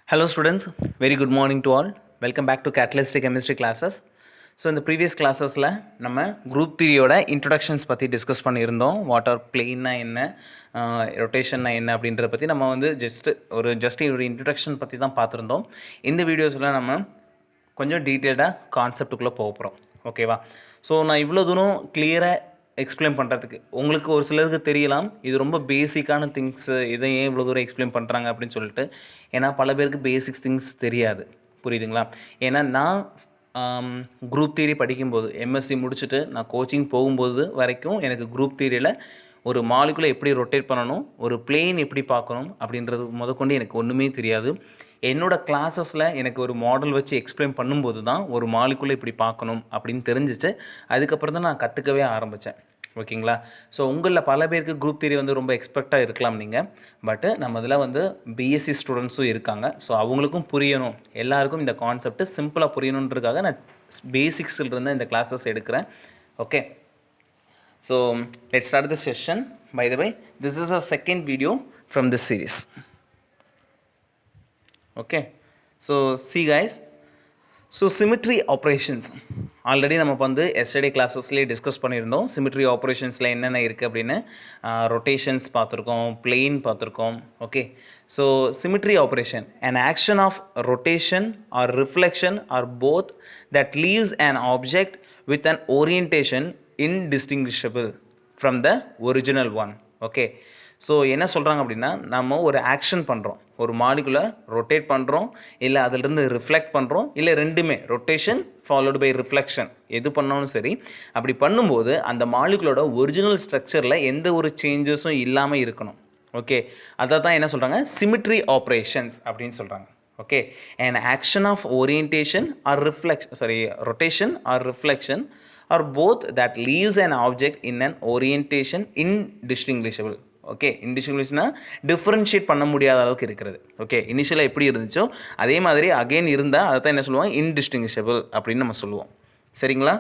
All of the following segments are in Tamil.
Hello students, very good morning to all. Welcome back to Catalyst Chemistry classes. So இந்த ப்ரீவியஸ் கிளாஸஸில் நம்ம குரூப் திரியோட இன்ட்ரொடக்ஷன்ஸ் பற்றி டிஸ்கஸ் பண்ணியிருந்தோம். வாட்டர் பிளெயின்னா என்ன, ரொட்டேஷன்னா என்ன அப்படின்றத பற்றி நம்ம வந்து ஜஸ்ட் ஒரு இன்ட்ரொடக்ஷன் பற்றி தான் பார்த்துருந்தோம். இந்த வீடியோஸில் நம்ம கொஞ்சம் டீட்டெயில்டாக கான்செப்டுக்குள்ளே போக போகிறோம். ஓகேவா? ஸோ நான் இவ்வளோ தூரம் கிளியராக எக்ஸ்பிளைன் பண்ணுறதுக்கு உங்களுக்கு ஒரு சிலருக்கு தெரியலாம், இது ரொம்ப பேசிக்கான திங்ஸு, இதை ஏன் இவ்வளோ தூரம் எக்ஸ்பிளைன் பண்ணுறாங்க அப்படின்னு சொல்லிட்டு. ஏன்னா பல பேருக்கு பேசிக்ஸ் திங்ஸ் தெரியாது, புரியுதுங்களா? ஏன்னா நான் குரூப் தியரி படிக்கும்போது எம்எஸ்சி முடிச்சுட்டு நான் கோச்சிங் போகும்போது வரைக்கும் எனக்கு குரூப் தியரியில் ஒரு மாலிகுலை எப்படி ரொட்டேட் பண்ணணும், ஒரு பிளேன் எப்படி பார்க்கணும் அப்படின்றது முதற்கொண்டு எனக்கு ஒன்றுமே தெரியாது. என்னோடய கிளாஸஸில் எனக்கு ஒரு மாடல் வச்சு எக்ஸ்பிளைன் பண்ணும்போது தான் ஒரு மாலிகுலை இப்படி பார்க்கணும் அப்படின்னு தெரிஞ்சிச்சு. அதுக்கப்புறம் தான் நான் கற்றுக்கவே ஆரம்பித்தேன். ஓகேங்களா? ஸோ உங்களில் பல பேருக்கு குரூப் தியரி வந்து ரொம்ப எக்ஸ்பெக்டாக இருக்கலாம் நீங்கள். பட்டு நம்ம இதில் வந்து பிஎஸ்சி ஸ்டூடெண்ட்ஸும் இருக்காங்க. ஸோ அவங்களுக்கும் புரியணும், எல்லாருக்கும் இந்த கான்செப்ட் சிம்பிளாக புரியணுன்றதுக்காக நான் பேசிக்ஸ்லேருந்து இந்த கிளாஸஸ் எடுக்கிறேன். Okay, so let's start the session. By the way, this is a second video from this series. Okay, so see guys, so symmetry operations already நம்ம வந்து எஸ்டர்டே கிளாஸஸ்லேயே டிஸ்கஸ் பண்ணியிருந்தோம். சிமிட்ரி ஆப்ரேஷன்ஸில் என்னென்ன இருக்குது அப்படின்னு ரொட்டேஷன்ஸ் பார்த்துருக்கோம், பிளெயின் பார்த்துருக்கோம். Okay, so symmetry operation an action of rotation or reflection or both that leaves an object with an orientation indistinguishable from the original one. Okay, so என்ன சொல்கிறாங்க அப்படின்னா, நம்ம ஒரு ஆக்ஷன் பண்ணுறோம், ஒரு மாலிகுலை ரொட்டேட் பண்ணுறோம், இல்லை அதிலிருந்து ரிஃப்ளெக்ட் பண்ணுறோம், இல்லை ரெண்டுமே ரொட்டேஷன் ஃபாலோடு பை ரிஃப்ளெக்ஷன் எது பண்ணாலும் சரி. அப்படி பண்ணும்போது அந்த மாலிகுலோட ஒரிஜினல் ஸ்ட்ரக்சரில் எந்த ஒரு சேஞ்சஸும் இல்லாமல் இருக்கணும். ஓகே, அதை தான் என்ன சொல்கிறாங்க, சிமிட்ரி ஆப்ரேஷன்ஸ் அப்படின்னு சொல்கிறாங்க. Okay, an action of orientation or rotation or reflection or both that leaves an object in an orientation indistinguishable. Okay, இன்டிஸ்டிங்விஷ்னா டிஃப்ரென்ஷியேட் பண்ண முடியாத அளவுக்கு இருக்கிறது. ஓகே, இனிஷியலாக எப்படி இருந்துச்சோ அதே மாதிரி அகெயின் இருந்தால் அதை தான் என்ன சொல்லுவோம், இன்டிஸ்டிங்விஷபிள் அப்படின்னு நம்ம சொல்லுவோம். சரிங்களா?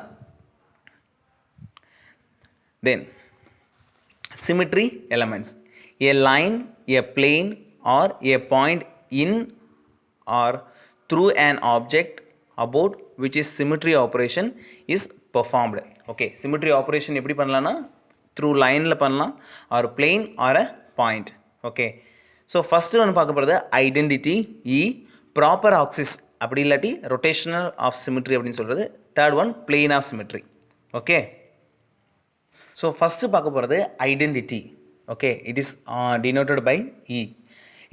Then symmetry elements, a line, a plane or a point in or through an object about which is symmetry operation is performed. Okay, symmetry operation எப்படி பண்ணலான்னா த்ரூ லைனில் பண்ணலாம், or plane or a point. Okay, so first ஒன்று பார்க்க போகிறது ஐடென்டிட்டி, ப்ராப்பர் ஆக்சிஸ் அப்படி இல்லாட்டி ரொட்டேஷனல் ஆஃப் சிமிட்ரி அப்படின்னு சொல்கிறது. Third one plane of symmetry. Okay, so first பார்க்க போகிறது identity. Okay, it is denoted by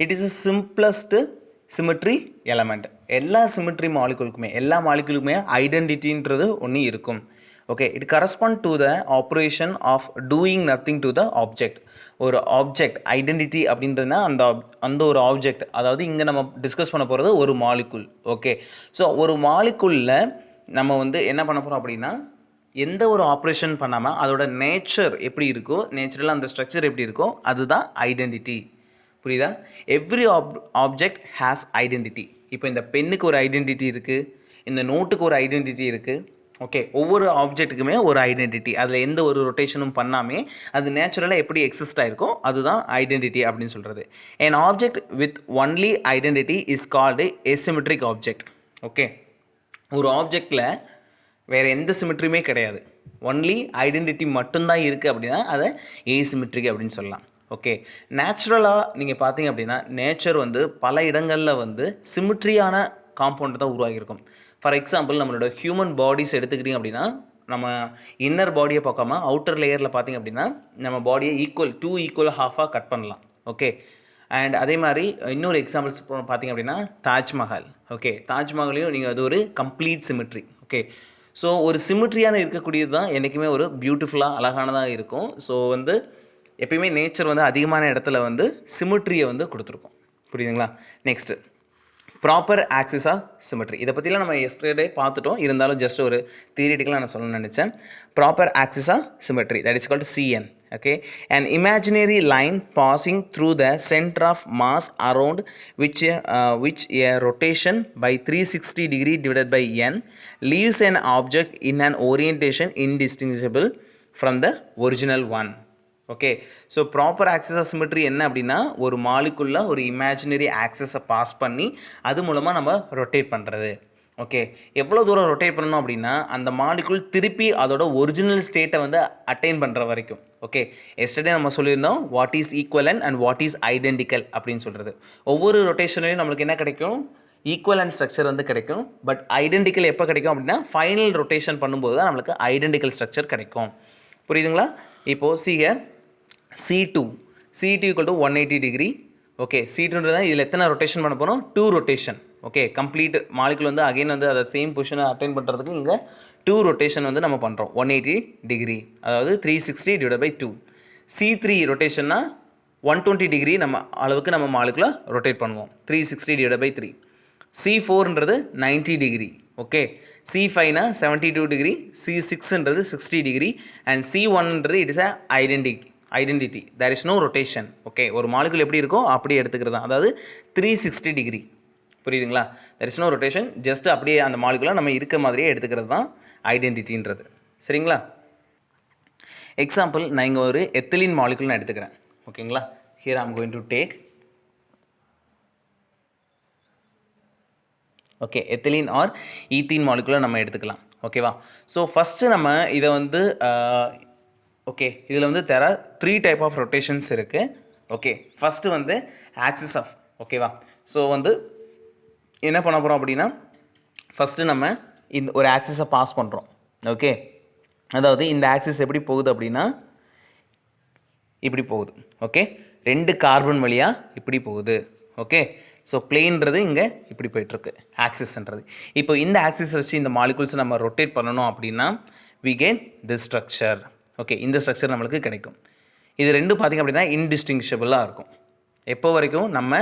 it is simplest symmetry element. எல்லா சிமிட்ரி மாலிகுலுக்குமே, எல்லா மாலிகுலுக்குமே ஐடென்டிட்டின்றது ஒன்று இருக்கும். Okay, it correspond to the operation of doing nothing to the object. ஒரு ஆப்ஜெக்ட் ஐடென்டிட்டி அப்படின்றதுனா அந்த ஒரு ஆப்ஜெக்ட், அதாவது இங்கே நம்ம டிஸ்கஸ் பண்ண போகிறது ஒரு மாலிகுல். ஓகே, ஸோ ஒரு மாலிகுலில் நம்ம வந்து என்ன பண்ண போகிறோம் அப்படின்னா, எந்த ஒரு ஆப்ரேஷன் பண்ணாமல் அதோட நேச்சர் எப்படி இருக்கோ, நேச்சுரலாக அந்த ஸ்ட்ரக்சர் எப்படி இருக்கோ அதுதான் ஐடென்டிட்டி. புரியுதா? Every object has identity. இப்போ இந்த பென்னுக்கு ஒரு ஐடென்டிட்டி இருக்குது, இந்த நோட்டுக்கு ஒரு ஐடென்டிட்டி இருக்குது. ஓகே, ஒவ்வொரு ஆப்ஜெக்ட்டுக்குமே ஒரு ஐடென்டிட்டி, அதில் எந்த ஒரு ரொட்டேஷனும் பண்ணாமல் அது நேச்சுரலாக எப்படி எக்ஸிஸ்ட் ஆகிருக்கோ அதுதான் ஐடென்டிட்டி அப்படின்னு சொல்கிறது. an object with only identity is called asymmetric object. Okay, ஒரு ஆப்ஜெக்டில் வேறு எந்த சிமிட்ரியுமே கிடையாது, ஒன்லி ஐடென்டிட்டி மட்டும்தான் இருக்குது அப்படின்னா அதை ஏசிமெட்ரிக் அப்படின்னு சொல்லலாம். ஓகே, நேச்சுரலாக நீங்கள் பார்த்தீங்க அப்படின்னா நேச்சர் வந்து பல இடங்களில் வந்து சிமிட்ரியான காம்பவுண்ட் தான் உருவாகியிருக்கும். ஃபார் எக்ஸாம்பிள், நம்மளோட ஹியூமன் பாடிஸ் எடுத்துக்கிட்டிங்க அப்படின்னா, நம்ம இன்னர் பாடியை பார்க்காம அவுட்டர் லேயரில் பார்த்திங்க அப்படின்னா நம்ம பாடியை ஈக்குவல் ஹாஃபாக கட் பண்ணலாம். ஓகே, அண்ட் அதே மாதிரி இன்னொரு எக்ஸாம்பிள்ஸ் பார்த்திங்க அப்படின்னா தாஜ்மஹால். ஓகே, தாஜ்மஹாலையும் நீங்கள் அது ஒரு கம்ப்ளீட் சிமிட்ரி. ஓகே, ஸோ ஒரு சிமிட்ரியான இருக்கக்கூடியது தான் என்றைக்குமே ஒரு பியூட்டிஃபுல்லாக அழகானதாக இருக்கும். ஸோ வந்து எப்பயுமே நேச்சர் வந்து அதிகமான இடத்துல வந்து சிமிட்ரியை வந்து கொடுத்துருக்கோம். புரியுதுங்களா? Next proper axis of symmetry. இதை பற்றிலாம் நம்ம எஸ்டர்டே பார்த்துட்டோம், இருந்தாலும் ஜஸ்ட் ஒரு தியரிட்டிக்கலாக நான் சொல்லணும்னு நினச்சேன். Proper axis of symmetry, that is called CN. Okay, an imaginary line passing through the center of mass around which a rotation by 360 degree divided by n leaves an object in an orientation indistinguishable from the original one. Okay, so proper axis of symmetry என்ன அப்படின்னா ஒரு மாலிகுல்ல ஒரு இமேஜினரி ஆக்சஸை பாஸ் பண்ணி அது மூலமாக நம்ம ரொட்டேட் பண்ணுறது. ஓகே, எவ்வளோ தூரம் ரொட்டேட் பண்ணணும் அப்படின்னா அந்த மாலிகுல் திருப்பி அதோட ஒரிஜினல் ஸ்டேட்டை வந்து அட்டைன் பண்ணுற வரைக்கும். ஓகே, எஸ்டர்டே நம்ம சொல்லியிருந்தோம் what is equivalent and what is identical அப்படின்னு சொல்கிறது. ஒவ்வொரு ரொட்டேஷன்லையும் நம்மளுக்கு என்ன கிடைக்கும், ஈக்குவலன்ட் ஸ்ட்ரக்சர் வந்து கிடைக்கும். பட் ஐடென்டிக்கல் எப்போ கிடைக்கும் அப்படின்னா ஃபைனல் ரொட்டேஷன் பண்ணும்போது தான் நம்மளுக்கு ஐடென்டிக்கல் ஸ்ட்ரக்சர் கிடைக்கும். புரியுதுங்களா? இப்போது சிஹர் C2 equal to 180 degree. Okay, C2ன்றது இதில் எத்தனை ரொட்டேஷன் பண்ண போகிறோம், 2 ரொட்டேஷன். ஓகே, கம்ப்ளீட் மாலிகுல் வந்து அகைன் வந்து அதை சேம் பொசிஷனை அட்டைன் பண்ணுறதுக்கு இங்கே 2 ரொட்டேஷன் வந்து நம்ம பண்ணுறோம் 180 டிகிரி, அதாவது 360 டிவைட் பை 2. C3 ரொட்டேஷன்னா 120 டிகிரி நம்ம அளவுக்கு நம்ம மாலிகுலை ரொட்டேட் பண்ணுவோம் 360 டிவைட் பை 3. C4ன்றது 90 டிகிரி. ஓகே, C5னா 72 டிகிரி, C6ன்றது 60 டிகிரி அண்ட் C1ன்றது it is identity there is no rotation. Okay, ஒரு மாலிகுல் எப்படி இருக்கோ அப்படி எடுத்துக்கிறது தான், அதாவது 360 டிகிரி. புரியுதுங்களா? There is no rotation, just அப்படியே அந்த மாலிகுலாக நம்ம இருக்க மாதிரியே எடுத்துக்கிறது தான் ஐடென்டிட்டின்றது. சரிங்களா? எக்ஸாம்பிள், நான் இங்கே ஒரு எத்திலீன் மாலிகுல் நான் எடுத்துக்கிறேன். ஓகேங்களா? Here I am going to take okay ethylene or ethene மாலிகுலை நம்ம எடுத்துக்கலாம். ஓகேவா? ஸோ ஃபஸ்ட்டு நம்ம இதை வந்து ஓகே, இதில் வந்து there are 3 type of rotations இருக்குது. ஓகே, ஃபஸ்ட்டு வந்து ஆக்சிஸ் ஆஃப். ஓகேவா? ஸோ வந்து என்ன பண்ண போகிறோம் அப்படின்னா ஃபஸ்ட்டு நம்ம இந்த ஒரு ஆக்சிஸை பாஸ் பண்ணுறோம். ஓகே, அதாவது இந்த ஆக்சிஸ் எப்படி போகுது அப்படின்னா இப்படி போகுது. ஓகே, 2 கார்பன் வழியாக இப்படி போகுது. ஓகே, ஸோ பிளேன்றது இங்கே இப்படி போயிட்டுருக்கு ஆக்சிஸ்ன்றது. இப்போ இந்த ஆக்சிஸ் வச்சு இந்த மாலிகுல்ஸ் நம்ம ரொட்டேட் பண்ணணும் அப்படின்னா we get this structure. Okay, இந்த ஸ்ட்ரக்சர் நம்மளுக்கு கிடைக்கும். இது ரெண்டும் பார்த்திங்க அப்படின்னா இன்டிஸ்டிங்ஷபிளாக இருக்கும். எப்போ வரைக்கும் நம்ம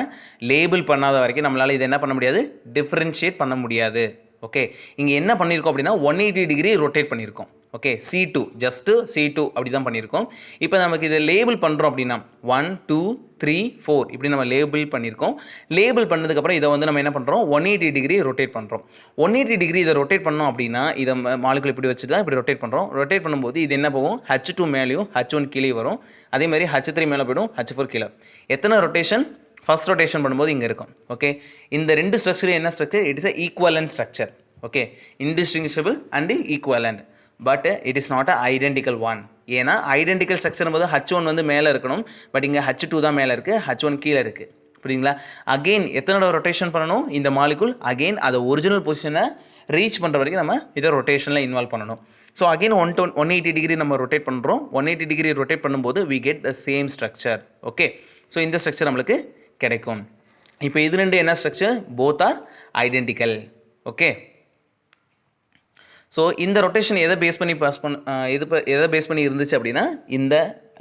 லேபிள் பண்ணாத வரைக்கும் நம்மளால் இதை என்ன பண்ண முடியாது, டிஃப்ரென்ஷியேட் பண்ண முடியாது. ஓகே, இங்கே என்ன பண்ணியிருக்கோம் அப்படின்னா 180 டிகிரி ரொட்டேட் பண்ணியிருக்கோம். ஓகே, C2 ஜஸ்ட்டு C2 அப்படி தான் பண்ணியிருக்கோம். இப்போ நமக்கு இதை லேபிள் பண்ணுறோம் அப்படின்னா 1 2 3 4 இப்படி நம்ம லேபிள் பண்ணியிருக்கோம். லேபிள் பண்ணதுக்கப்புறம் இதை வந்து நம்ம என்ன பண்ணுறோம், 180 டிகிரி ரொட்டேட் பண்ணுறோம். 180 டிகிரி இதை ரொட்டேட் பண்ணோம் அப்படின்னா இதை மாலிகுல் இப்படி வச்சு தான் இப்படி ரொட்டேட் பண்ணுறோம். ரொட்டேட் பண்ணும்போது இது என்ன போகும், H2 மேலேயும் H1 கீழே வரும். அதே மாதிரி H3 மேலே போய்டும், H4 கீழே. எத்தனை ரொட்டேஷன், ஃபஸ்ட் ரொட்டேஷன் பண்ணும்போது இங்கே இருக்கும். ஓகே, இந்த ரெண்டு ஸ்ட்ரக்சரும் என்ன structure, it is a equivalent structure. Okay, indistinguishable and equivalent, but it is not a identical one. ஏன்னா ஐடென்டிக்கல் ஸ்ட்ரக்சர் போது H1 வந்து மேலே இருக்கணும், பட் இங்கே H2 தான் மேலே இருக்குது, H1 கீழே இருக்குது. புரியுங்களா? அகெயின் எத்தனை ரொட்டேஷன் பண்ணணும், இந்த மாலிகுல் அகெயின் அதை ஒரிஜினல் பொசிஷனை ரீச் பண்ணுற வரைக்கும் நம்ம இதை ரொட்டேஷனில் இன்வால்வ் பண்ணணும். ஸோ அகெயின் 180 டிகிரி நம்ம ரொட்டேட் பண்ணுறோம். 180 டிகிரி ரொட்டேட் பண்ணும்போது we get the same structure. Okay, so இந்த ஸ்ட்ரக்சர் நம்மளுக்கு கிடைக்கும். இப்போ இது ரெண்டு என்ன structure, both are identical. Okay, so இந்த ரொட்டேஷன் எதை பேஸ் பண்ணி எதை பேஸ் பண்ணி இருந்துச்சு அப்படின்னா இந்த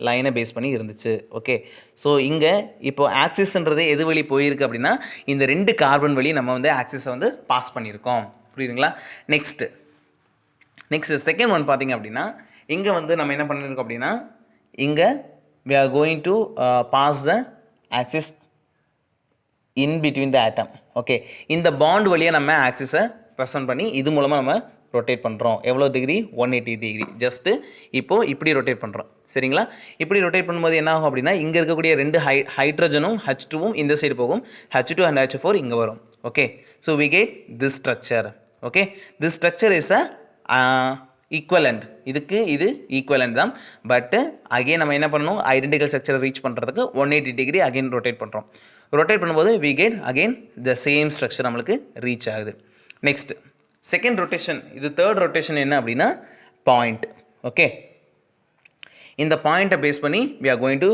லைனை பேஸ் பண்ணி இருந்துச்சு. ஓகே, ஸோ இங்கே இப்போ ஆக்சிஸ்ன்றது எது வழி போயிருக்கு அப்படின்னா இந்த 2 கார்பன் வழி நம்ம வந்து ஆக்சிஸை வந்து பாஸ் பண்ணியிருக்கோம். புரியுதுங்களா? நெக்ஸ்ட்டு செகண்ட் ஒன் பார்த்திங்க அப்படின்னா இங்கே வந்து நம்ம என்ன பண்ணியிருக்கோம் அப்படின்னா இங்கே we are going to pass the axis in between the atom. Okay, இந்த பாண்ட் வழியாக நம்ம ஆக்சிஸை ப்ரெசென்ட் பண்ணி இது மூலமாக நம்ம ரொட்டேட் பண்ணுறோம். எவ்வளோ டிகிரி, 180 டிகிரி. ஜஸ்ட்டு இப்போது இப்படி ரொட்டேட் பண்ணுறோம். சரிங்களா? இப்படி ரொட்டேட் பண்ணும்போது என்ன ஆகும் அப்படின்னா இங்கே இருக்கக்கூடிய 2 ஹைட்ரஜனும் H2வும் இந்த சைடு போகும், H2 அண்ட் H4 இங்கே வரும். Okay, so we get this structure. Okay, this structure is a equivalent. இதுக்கு இது ஈக்குவலண்ட் தான், பட்டு அகெயின் நம்ம என்ன பண்ணணும், ஐடென்டிக்கல் ஸ்ட்ரக்சரை ரீச் பண்ணுறதுக்கு 180 டிகிரி அகெயின் ரொட்டேட் பண்ணுறோம். ரொட்டேட் பண்ணும்போது we get again the same structure நம்மளுக்கு ரீச் ஆகுது. நெக்ஸ்ட் செகண்ட் ரொட்டேஷன், இது தேர்ட் ரொட்டேஷன் என்ன அப்படின்னா பாயிண்ட். ஓகே, இந்த பாயிண்ட்டை பேஸ் பண்ணி we are going to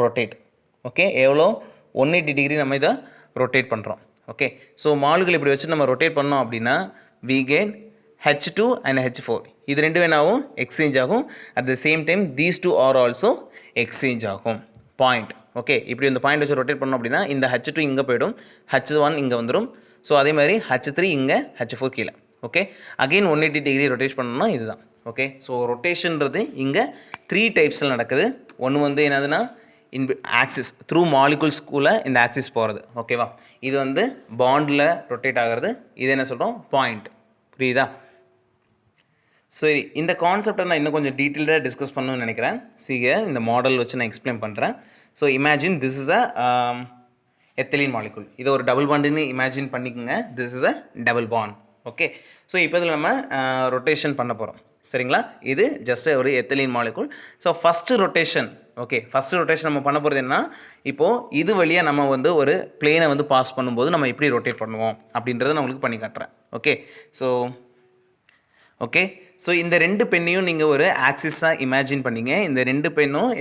rotate. Okay, எவ்வளோ 180 டிகிரி நம்ம இதை ரொட்டேட் பண்ணுறோம். ஓகே, ஸோ மாலுகள் இப்படி வச்சு நம்ம ரொட்டேட் பண்ணோம் அப்படின்னா we get H2 and H4 இது ரெண்டு வேணாவும் எக்ஸ்சேஞ்ச் ஆகும். At the same time these two are also exchange ஆகும். பாயிண்ட். ஓகே, இப்படி இந்த பாயிண்ட் வச்சு ரொட்டேட் பண்ணோம் அப்படின்னா இந்த H2 இங்கே போய்டும், H1 இங்கே வந்துடும். ஸோ அதே மாதிரி H3 இங்கே, H4 கீழே. ஓகே, அகெயின் 180 டிகிரி ரொட்டேட் பண்ணணும்னா இதுதான். ஓகே, ஸோ ரொட்டேஷன்றது இங்கே 3 டைப்ஸில் நடக்குது. ஒன்று வந்து என்னதுன்னா ஆக்சிஸ் த்ரூ மாலிகுல்ஸ்குள்ளே இந்த ஆக்சிஸ் போகிறது. ஓகேவா? இது வந்து பாண்டில் ரொட்டேட் ஆகிறது. இது என்ன சொல்கிறோம், பாயிண்ட். புரியுதா? சரி, இந்த கான்செப்டை நான் இன்னும் கொஞ்சம் டீட்டெயில்டாக டிஸ்கஸ் பண்ணணும்னு நினைக்கிறேன். இந்த மாடல் வச்சு நான் எக்ஸ்பிளைன் பண்ணுறேன். So imagine this is a ethylene molecule. இதை ஒரு டபுள் பாண்டுன்னு இமேஜின் பண்ணிக்கோங்க. This is a double bond. Okay, so இப்போ இதில் நம்ம ரொட்டேஷன் பண்ண போகிறோம். சரிங்களா, இது ஜஸ்ட் ஒரு ethylene molecule. So first rotation, okay, first rotation நம்ம பண்ண போகிறது என்ன, இப்போது இது வழியாக நம்ம வந்து ஒரு பிளேனை வந்து பாஸ் பண்ணும்போது நம்ம எப்படி ரொட்டேட் பண்ணுவோம் அப்படின்றத நான் உங்களுக்கு பண்ணி காட்டுறேன். ஓகே, ஸோ இந்த ரெண்டு பெண்ணையும் நீங்கள் ஒரு ஆக்சிஸாக இமேஜின் பண்ணிங்க. இந்த ரெண்டு பெண்ணும்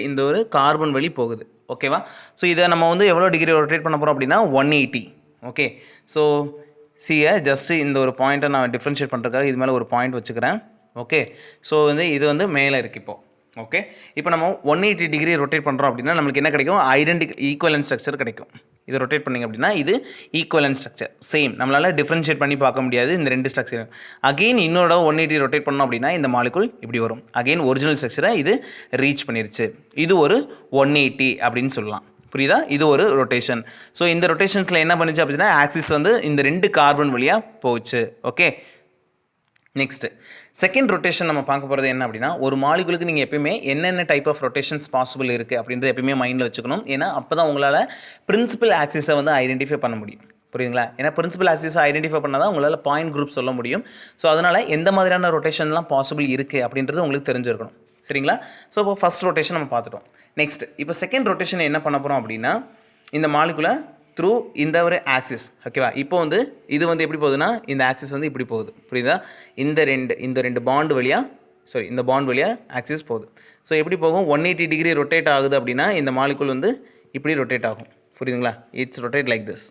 இந்த ஒரு கார்பன் வழி போகுது. ஓகேவா, ஸோ இதை நம்ம வந்து எவ்வளோ டிகிரி ரொட்டேட் பண்ண போகிறோம் அப்படின்னா 180. ஓகே, ஸோ ஜஸ்ட்டு இந்த ஒரு பாயிண்ட்டை நான் டிஃப்ரென்ஷியேட் பண்ணுறதுக்காக இது மேலே ஒரு பாயிண்ட் வச்சுக்கிறேன். ஓகே, ஸோ வந்து இது வந்து மேலே இருக்குது இப்போது. ஓகே, இப்போ நம்ம 180 டிகிரி ரொட்டேட் பண்ணுறோம் அப்படின்னா நம்மளுக்கு என்ன கிடைக்கும், ஈக்குவலன்ட் ஸ்ட்ரக்சர் கிடைக்கும். இதை ரொட்டேட் பண்ணிங்க அப்படின்னா இது ஈக்குவலன்ட் ஸ்ட்ரக்சர் சேம். நம்மளால் டிஃப்ரென்ஷியேட் பண்ணி பார்க்க முடியாது இந்த ரெண்டு ஸ்ட்ரக்சர். அகெயின் இன்னொரு 180 ரொட்டேட் பண்ணோம் அப்படின்னா இந்த மாலிகுல் இப்படி வரும். அகெயின் ஒரிஜினல் ஸ்ட்ரக்சரை இது ரீச் பண்ணிருச்சு. இது ஒரு 180 அப்படின்னு சொல்லலாம். புரியுதா, இது ஒரு ரொட்டேஷன். ஸோ இந்த ரொட்டேஷன்ஸில் என்ன பண்ணுச்சு அப்படின்னா ஆக்சிஸ் வந்து இந்த ரெண்டு கார்பன் வழியாக போச்சு. ஓகே, நெக்ஸ்ட்டு செகண்ட் ரொட்டேஷன் நம்ம பார்க்க போகிறது என்ன அப்படின்னா, ஒரு மாலிகுலுக்கு நீங்கள் எப்பயுமே என்னென்ன டைப் ஆஃப் ரொட்டேஷன்ஸ் பாசிபிள் இருக்குது அப்படின்றத எப்பயுமே மைண்டில் வச்சுக்கணும். ஏன்னா அப்போ தான் உங்களால் பிரின்சிபல் ஆக்சிஸை வந்து ஐடென்டிஃபை பண்ண முடியும். புரியுதுங்களா, ஏன்னா பிரின்சிபல் ஆக்சிஸை ஐடென்டிஃபை பண்ணால் தான் உங்களால் பாயிண்ட் குரூப் சொல்ல முடியும். ஸோ அதனால் எந்த மாதிரியான ரொட்டேஷன்லாம் பாசிபிள் இருக்குது அப்படின்றது உங்களுக்கு தெரிஞ்சிருக்கணும். சரிங்களா, ஸோ இப்போ ஃபஸ்ட் ரொட்டேஷன் நம்ம பார்த்துட்டோம். நெக்ஸ்ட் இப்போ செகண்ட் ரொட்டேஷன் என்ன பண்ண போகிறோம் அப்படின்னா, இந்த மாலிகுலை த்ரூ இந்த ஒரு ஆக்சிஸ். ஓகேவா, இப்போ வந்து இது வந்து எப்படி போகுதுன்னா இந்த ஆக்சிஸ் வந்து இப்படி போகுது. புரியுதா, இந்த ரெண்டு பாண்டு வழியாக இந்த பாண்ட் வழியாக ஆக்சிஸ் போகுது. ஸோ எப்படி போகும், 180 டிகிரி ரொட்டேட் ஆகுது அப்படின்னா இந்த மாலிகுல் வந்து இப்படி ரொட்டேட் ஆகும். புரியுதுங்களா, it's rotate like this.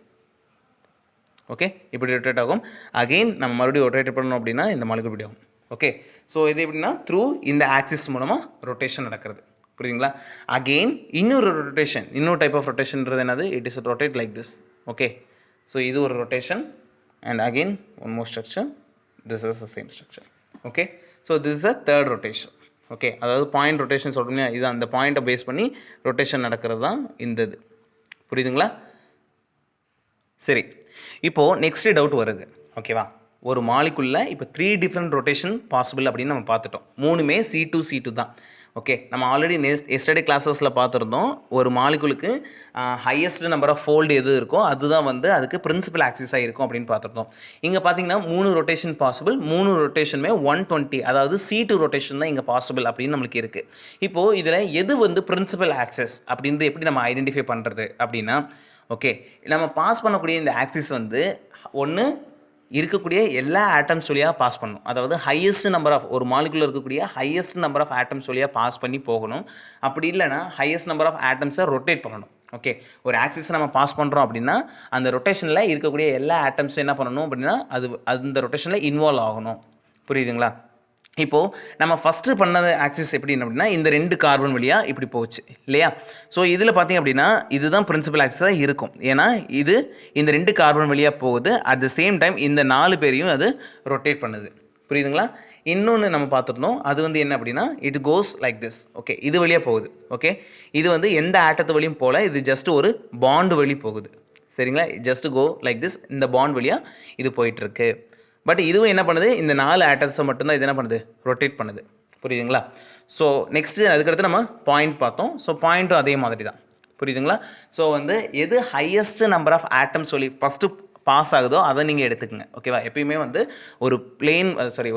Okay, இப்படி ரொட்டேட் ஆகும். அகெயின் நம்ம மறுபடியும் ரொட்டேட் பண்ணணும் அப்படின்னா இந்த மாலிகுல் இப்படி ஆகும். ஓகே, ஸோ இது எப்படின்னா த்ரூ இந்த ஆக்சிஸ் மூலமாக ரொட்டேஷன் நடக்கிறது. புரியுதுங்களா, அகெயின் இன்னொரு ரொட்டேஷன், இன்னொரு டைப் ஆஃப் ரொட்டேஷன்ன்றது என்னது, it is rotate like this. Okay, so இது ஒரு rotation and again one more structure, this is the same structure. Okay, so this is a third rotation. Okay, அதாவது பாயிண்ட் ரொட்டேஷன் சொல்கிறோம்னா இது அந்த பாயிண்ட்டை பேஸ் பண்ணி ரொட்டேஷன் நடக்கிறது தான் இந்த இது. புரியுதுங்களா, சரி, இப்போது நெக்ஸ்ட் டவுட் வருது. ஓகேவா, ஒரு மாலிகுல்ல இப்போ 3 டிஃப்ரெண்ட் ரொட்டேஷன் பாசிபிள் அப்படின்னு நம்ம பார்த்துட்டோம். மூணுமே C2 தான். ஓகே, நம்ம ஆல்ரெடி எஸ்டர்டே கிளாஸஸில் பார்த்துருந்தோம். ஒரு மாலிகுலுக்கு ஹையஸ்ட் நம்பர் ஆஃப் ஃபோல்டு எது இருக்கோ அதுதான் வந்து அதுக்கு பிரின்சிபல் ஆக்சிஸாக இருக்கும் அப்படின்னு பார்த்துருந்தோம். இங்கே பார்த்தீங்கன்னா 3 ரொட்டேஷன் பாசிபிள், 3 ரொட்டேஷனுமே 120, அதாவது C2 ரொட்டேஷன் தான் இங்கே பாசிபிள் அப்படின்னு நம்மளுக்கு இருக்குது. இப்போது இதில் எது வந்து பிரின்சிபல் ஆக்சிஸ் அப்படின்றது எப்படி நம்ம ஐடென்டிஃபை பண்ணுறது அப்படின்னா, ஓகே, நம்ம பாஸ் பண்ணக்கூடிய இந்த ஆக்சிஸ் வந்து ஒன்று இருக்கக்கூடிய எல்லா ஆட்டம்ஸ் வழியாக பாஸ் பண்ணணும். அதாவது ஹையஸ்ட் நம்பர் ஆஃப் ஒரு மாலிகுலர் இருக்கக்கூடிய ஹையஸ்ட் நம்பர் ஆஃப் ஆட்டம்ஸ் வழியாக பாஸ் பண்ணி போகணும். அப்படி இல்லைனா ஹையஸ்ட் நம்பர் ஆஃப் ஆட்டம்ஸை ரொட்டேட் பண்ணணும். ஓகே, ஒரு ஆக்சிஸை நம்ம பாஸ் பண்ணுறோம் அப்படின்னா அந்த ரொட்டேஷனில் இருக்கக்கூடிய எல்லா ஆட்டம்ஸும் என்ன பண்ணணும் அப்படின்னா அந்த ரொட்டேஷனில் இன்வால்வ் ஆகணும். புரியுதுங்களா, இப்போது நம்ம ஃபஸ்ட்டு பண்ணது ஆக்சிஸ் எப்படின்னு அப்படின்னா இந்த ரெண்டு கார்பன் வழியாக இப்படி போச்சு இல்லையா. ஸோ இதில் பார்த்திங்க அப்படின்னா இதுதான் பிரின்சிபல் ஆக்சிஸாக இருக்கும். ஏன்னா இது இந்த ரெண்டு கார்பன் வழியாக போகுது. அட் த சேம் டைம் இந்த 4 பேரையும் அது ரொட்டேட் பண்ணுது. புரியுதுங்களா, இன்னொன்று நம்ம பார்த்துருந்தோம், அது வந்து என்ன அப்படின்னா it goes like this. Okay, இது வழியாக போகுது. ஓகே, இது வந்து எந்த ஆட்டத்து வழியும் போல், இது ஜஸ்ட் ஒரு பாண்டு வழி போகுது. சரிங்களா, ஜஸ்ட் கோ லைக் திஸ், இந்த பாண்ட் வழியாக இது போயிட்டுருக்கு. பட் இதுவும் என்ன பண்ணுது, இந்த 4 ஆட்டம்ஸை மட்டும்தான் இது என்ன பண்ணுது, ரொட்டேட் பண்ணுது. புரியுதுங்களா, ஸோ நெக்ஸ்ட்டு அதுக்கடுத்து நம்ம பாயிண்ட் பார்த்தோம். ஸோ பாயிண்ட்டும் அதே மாதிரி தான். புரியுதுங்களா, ஸோ வந்து எது ஹையஸ்ட் நம்பர் ஆஃப் ஆட்டம்ஸ் சொல்லி ஃபஸ்ட்டு பாஸ் ஆகுதோ அதை நீங்கள் எடுத்துக்கங்க. ஓகேவா, எப்பயுமே வந்து ஒரு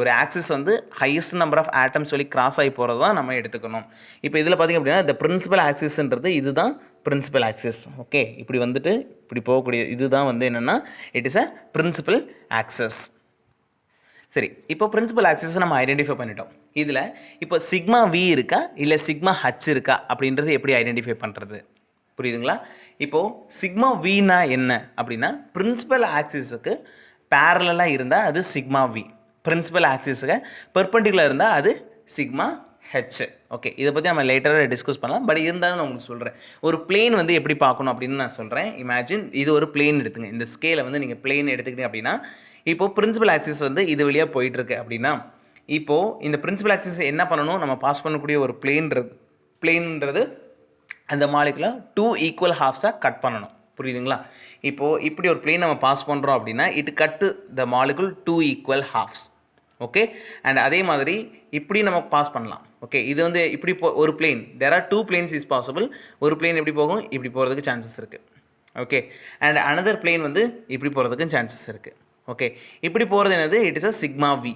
ஒரு ஆக்சிஸ் வந்து ஹையஸ்ட் நம்பர் ஆஃப் ஆட்டம்ஸ் சொல்லி கிராஸ் ஆகி போகிறது தான் நம்ம எடுத்துக்கணும். இப்போ இதில் பார்த்திங்க அப்படின்னா இந்த பிரின்சிபல் ஆக்சிஸ்ன்றது இதுதான் பிரின்சிபல் ஆக்சிஸ். ஓகே, இப்படி வந்துட்டு இப்படி போகக்கூடிய இதுதான் வந்து என்னென்னா it is a principal axis. சரி, இப்போ பிரின்சிபல் ஆக்சிஸை நம்ம ஐடென்டிஃபை பண்ணிட்டோம். இதில் இப்போ சிக்மா வி இருக்கா இல்லை சிக்மா ஹச் இருக்கா அப்படின்றது எப்படி ஐடென்டிஃபை பண்ணுறது, புரியுதுங்களா. இப்போது சிக்மா வினா என்ன அப்படின்னா பிரின்சிபல் ஆக்சிஸுக்கு பேரலாக இருந்தால் அது சிக்மா வி, பிரின்சிபல் ஆக்சிஸுக்கு பெர்பெண்டிகுலர் இருந்தால் அது சிக்மா ஹெச். ஓகே, இதை பற்றி நம்ம லேட்டராக டிஸ்கஸ் பண்ணலாம். பட் இருந்தாலும் நான் உங்களுக்கு சொல்கிறேன், ஒரு பிளேன் வந்து எப்படி பார்க்கணும் அப்படின்னு நான் சொல்கிறேன். இமேஜின் இது ஒரு பிளேன் எடுத்துங்க. இந்த ஸ்கேலை வந்து நீங்கள் பிளேன் எடுத்துக்கிட்டீங்க அப்படின்னா இப்போது பிரின்சிபல் ஆக்சிஸ் வந்து இது வழியாக போயிட்டுருக்கு அப்படின்னா இப்போது இந்த பிரின்சிபல் ஆக்சிஸ் என்ன பண்ணணும், நம்ம பாஸ் பண்ணக்கூடிய ஒரு பிளேன்ன்றது அந்த மாலிகுலை 2 ஈக்குவல் ஹாஃப்ஸாக கட் பண்ணணும். புரியுதுங்களா, இப்போது இப்படி ஒரு பிளேன் நம்ம பாஸ் பண்ணுறோம் அப்படின்னா it cut the molecule 2 equal halves. Okay. And அதே மாதிரி இப்படி நம்ம பாஸ் பண்ணலாம். ஓகே, இது வந்து இப்படி ஒரு plane, there are 2 planes is possible. ஒரு பிளேன் எப்படி போகும், இப்படி போகிறதுக்கு சான்சஸ் இருக்குது. ஓகே, அண்ட் அனதர் பிளேன் வந்து இப்படி போகிறதுக்கும் சான்சஸ் இருக்குது. ஓகே, இப்படி போகிறது என்னது, it is a sigma V.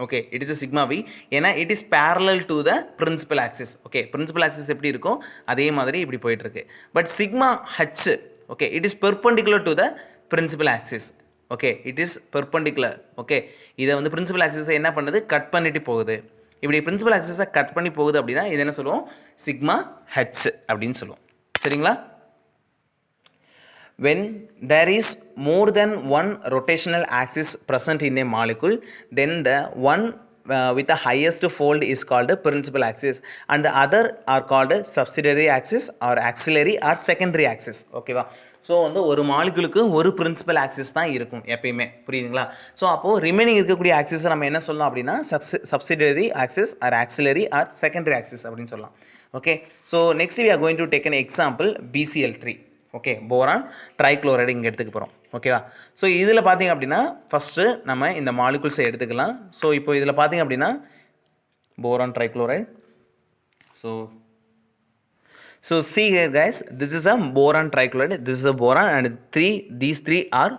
Okay, it is a sigma V, ஏன்னா it is parallel to the principal axis. Okay, principal axis எப்படி இருக்கும் அதே மாதிரி இப்படி போயிட்டுருக்கு. But sigma H, okay, it is perpendicular to the principal axis. Okay, it is perpendicular. Okay, இதை வந்து பிரின்சிபல் ஆக்சிஸை என்ன பண்ணுது, கட் பண்ணிட்டு போகுது. இப்படி பிரின்சிபல் ஆக்சிஸை கட் பண்ணி போகுது அப்படின்னா இது என்ன சொல்லுவோம், சிக்மா ஹச் அப்படின்னு சொல்லுவோம். சரிங்களா? When there is more than one rotational axis present in a molecule, then the one with the highest fold is called principal axis and the other are called subsidiary axis or axillary or secondary axis. ஓகேவா? ஸோ வந்து ஒரு மாலிகுலுக்கு ஒரு பிரின்சிபல் ஆக்சிஸ் தான் இருக்கும் எப்பயுமே, புரியுதுங்களா? ஸோ அப்போது ரிமைனிங் இருக்கக்கூடிய ஆக்சிஸை நம்ம என்ன சொல்லலாம் அப்படின்னா subsidiary axis or auxiliary or secondary axis அப்படின்னு சொல்லலாம். Okay, so next we are going to take an example BCl3. Okay, boron trichloride இங்கே எடுத்துக்க போகிறோம். ஓகேவா? ஸோ இதில் பார்த்தீங்க அப்படின்னா ஃபஸ்ட்டு நம்ம இந்த மாலிகுல்ஸை எடுத்துக்கலாம். ஸோ இப்போ இதில் பார்த்தீங்க அப்படின்னா boron trichloride. So see here guys, this is a boron trichloride, this is a boron and these three are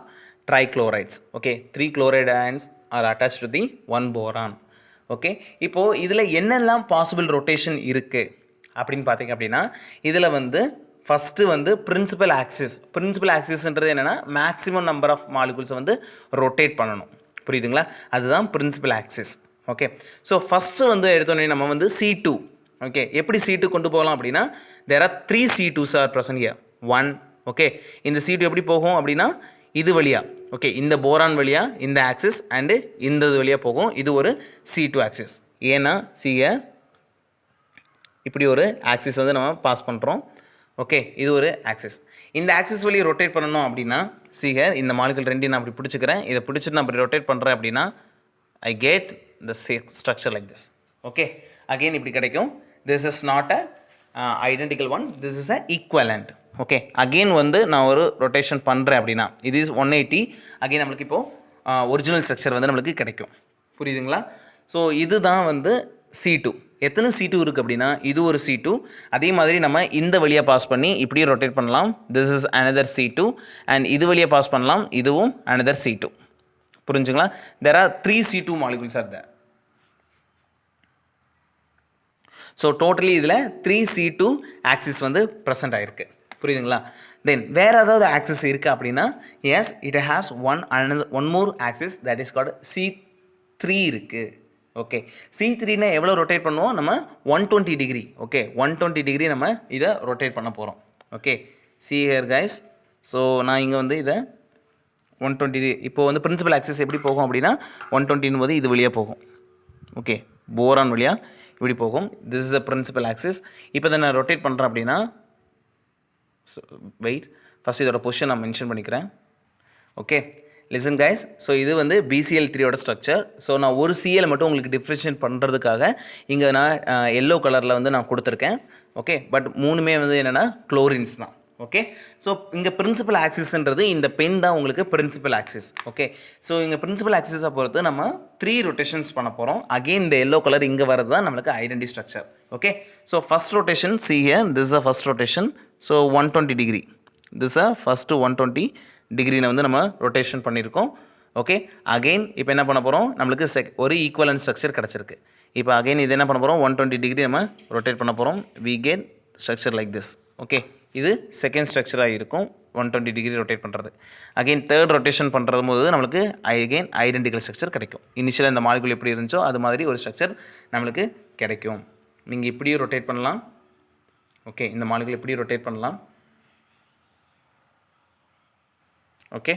trichlorides. Okay, 3 chloride ions are attached to the one boron. Okay, இப்போ இதில் என்னெல்லாம் பாசிபிள் ரொட்டேஷன் இருக்குது அப்படின்னு பார்த்தீங்க அப்படின்னா இதில் வந்து ஃபஸ்ட்டு வந்து பிரின்சிபல் ஆக்சிஸ்ன்றது என்னென்னா மேக்ஸிமம் நம்பர் ஆஃப் மாலிகுல்ஸை வந்து ரொட்டேட் பண்ணணும், புரியுதுங்களா? அதுதான் principal axis. Okay, so first வந்து எடுத்தோடனே நம்ம வந்து C2. ஓகே, எப்படி C2 கொண்டு போகலாம் அப்படின்னா there are 3 C2s are present here. 1. Okay, இந்த C2 எப்படி போகும் அப்படின்னா இது வழியாக, ஓகே, இந்த போரான் வழியாக இந்த ஆக்சிஸ் அண்டு இந்த வழியாக போகும். இது ஒரு C2 ஆக்சிஸ். ஏன்னா இப்படி ஒரு ஆக்சிஸ் வந்து நம்ம பாஸ் பண்ணுறோம். ஓகே, இது ஒரு ஆக்சிஸ். இந்த ஆக்சிஸ் வழியை ரொட்டேட் பண்ணணும் அப்படின்னா இந்த மாலிகுல் ரெண்டையும் நான் அப்படி பிடிச்சிக்கிறேன். இதை பிடிச்சிட்டு நான் அப்படி ரொட்டேட் பண்ணுறேன் அப்படின்னா I get the structure like this. Okay, again இப்படி கிடைக்கும். This is not a identical one, this is a equivalent. Okay, again வந்து நான் ஒரு ரொட்டேஷன் பண்ணுறேன் அப்படின்னா இது இஸ் 180. அகெயின் நம்மளுக்கு இப்போது ஒரிஜினல் ஸ்ட்ரக்சர் வந்து நம்மளுக்கு கிடைக்கும், புரியுதுங்களா? ஸோ இதுதான் வந்து C2. எத்தனை C2 இருக்குது அப்படின்னா இது ஒரு C2. அதே மாதிரி நம்ம இந்த வழியாக பாஸ் பண்ணி இப்படியே ரொட்டேட் பண்ணலாம். This is another C2 and இது வழியாக பாஸ் பண்ணலாம், இதுவும் another C2. புரிஞ்சுங்களா? there are 3 C2 molecules are there. So totally இதில் 3 C2 ஆக்சிஸ் வந்து ப்ரெசென்ட் ஆகிருக்கு, புரியுதுங்களா? தென் வேறு ஏதாவது ஆக்சிஸ் இருக்குது அப்படின்னா yes, it has one more axis that is called C3 இருக்குது. ஓகே, C3னா எவ்வளோ ரொட்டேட் பண்ணுவோம் நம்ம 120 டிகிரி. ஓகே, 120 டிகிரி நம்ம இதை ரொட்டேட் பண்ண போகிறோம். Okay, see here guys. So நான் இங்கே வந்து இதை 120 இப்போ வந்து பிரின்சிபல் ஆக்சிஸ் எப்படி போகும் அப்படின்னா 120 போது இது வழியாக போகும். ஓகே, போரான் வழியாக இப்படி போகும். This is a principal axis. இப்போ தான் நான் ரொட்டேட் பண்ணுறேன் அப்படின்னா வெயிட், ஃபஸ்ட் இதோட பொசிஷன் நான் மென்ஷன் பண்ணிக்கிறேன். Okay, listen guys. ஸோ இது வந்து BCl3யோட ஸ்ட்ரக்சர். ஸோ நான் ஒரு CL மட்டும் உங்களுக்கு டிஃப்ரென்ஷியேட் பண்ணுறதுக்காக இங்கே நான் எல்லோ கலரில் வந்து நான் கொடுத்துருக்கேன். ஓகே, பட் மூணுமே வந்து என்னென்னா குளோரின்ஸ் தான். ஓகே, ஸோ இங்கே பிரின்சிபல் ஆக்சிஸ்ன்றது இந்த பென் தான் உங்களுக்கு பிரின்சிபல் ஆக்சிஸ். ஓகே, ஸோ இங்கே பிரின்சிபல் ஆக்சிஸை பொறுத்து நம்ம 3 ரொட்டேஷன்ஸ் பண்ண போகிறோம். அகெயின் இந்த எல்லோ கலர் இங்கே வரது தான் நம்மளுக்கு identity structure. Okay, so first rotation see here, this is the first rotation. So 120 degree, this is first 120 டிகிரியில் வந்து நம்ம ரொட்டேஷன் பண்ணியிருக்கோம். ஓகே, அகெயின் இப்போ என்ன பண்ண போகிறோம், நம்மளுக்கு ஒரு ஈக்குவலன்ட் ஸ்ட்ரக்சர் கிடச்சிருக்கு. இப்போ அகெயின் இது என்ன பண்ண போகிறோம், 120 டிகிரி நம்ம ரொட்டேட் பண்ண போகிறோம். we get structure like this. Okay, இது செகண்ட் ஸ்ட்ரக்சராக இருக்கும் 120 டிகிரி ரொட்டேட் பண்ணுறது. அகெயின் தேர்ட் ரொட்டேஷன் பண்ணுறது போது நம்மளுக்கு அகெயின் ஐடென்டிக்கல் ஸ்ட்ரக்சர் கிடைக்கும். இனிஷியலாக இந்த மாலிகுல் எப்படி இருந்துச்சோ அது மாதிரி ஒரு ஸ்ட்ரக்சர் நம்மளுக்கு கிடைக்கும். நீங்கள் இப்படியும் ரொட்டேட் பண்ணலாம். ஓகே, இந்த மாலிகுல் இப்படி ரொட்டேட் பண்ணலாம். ஓகே,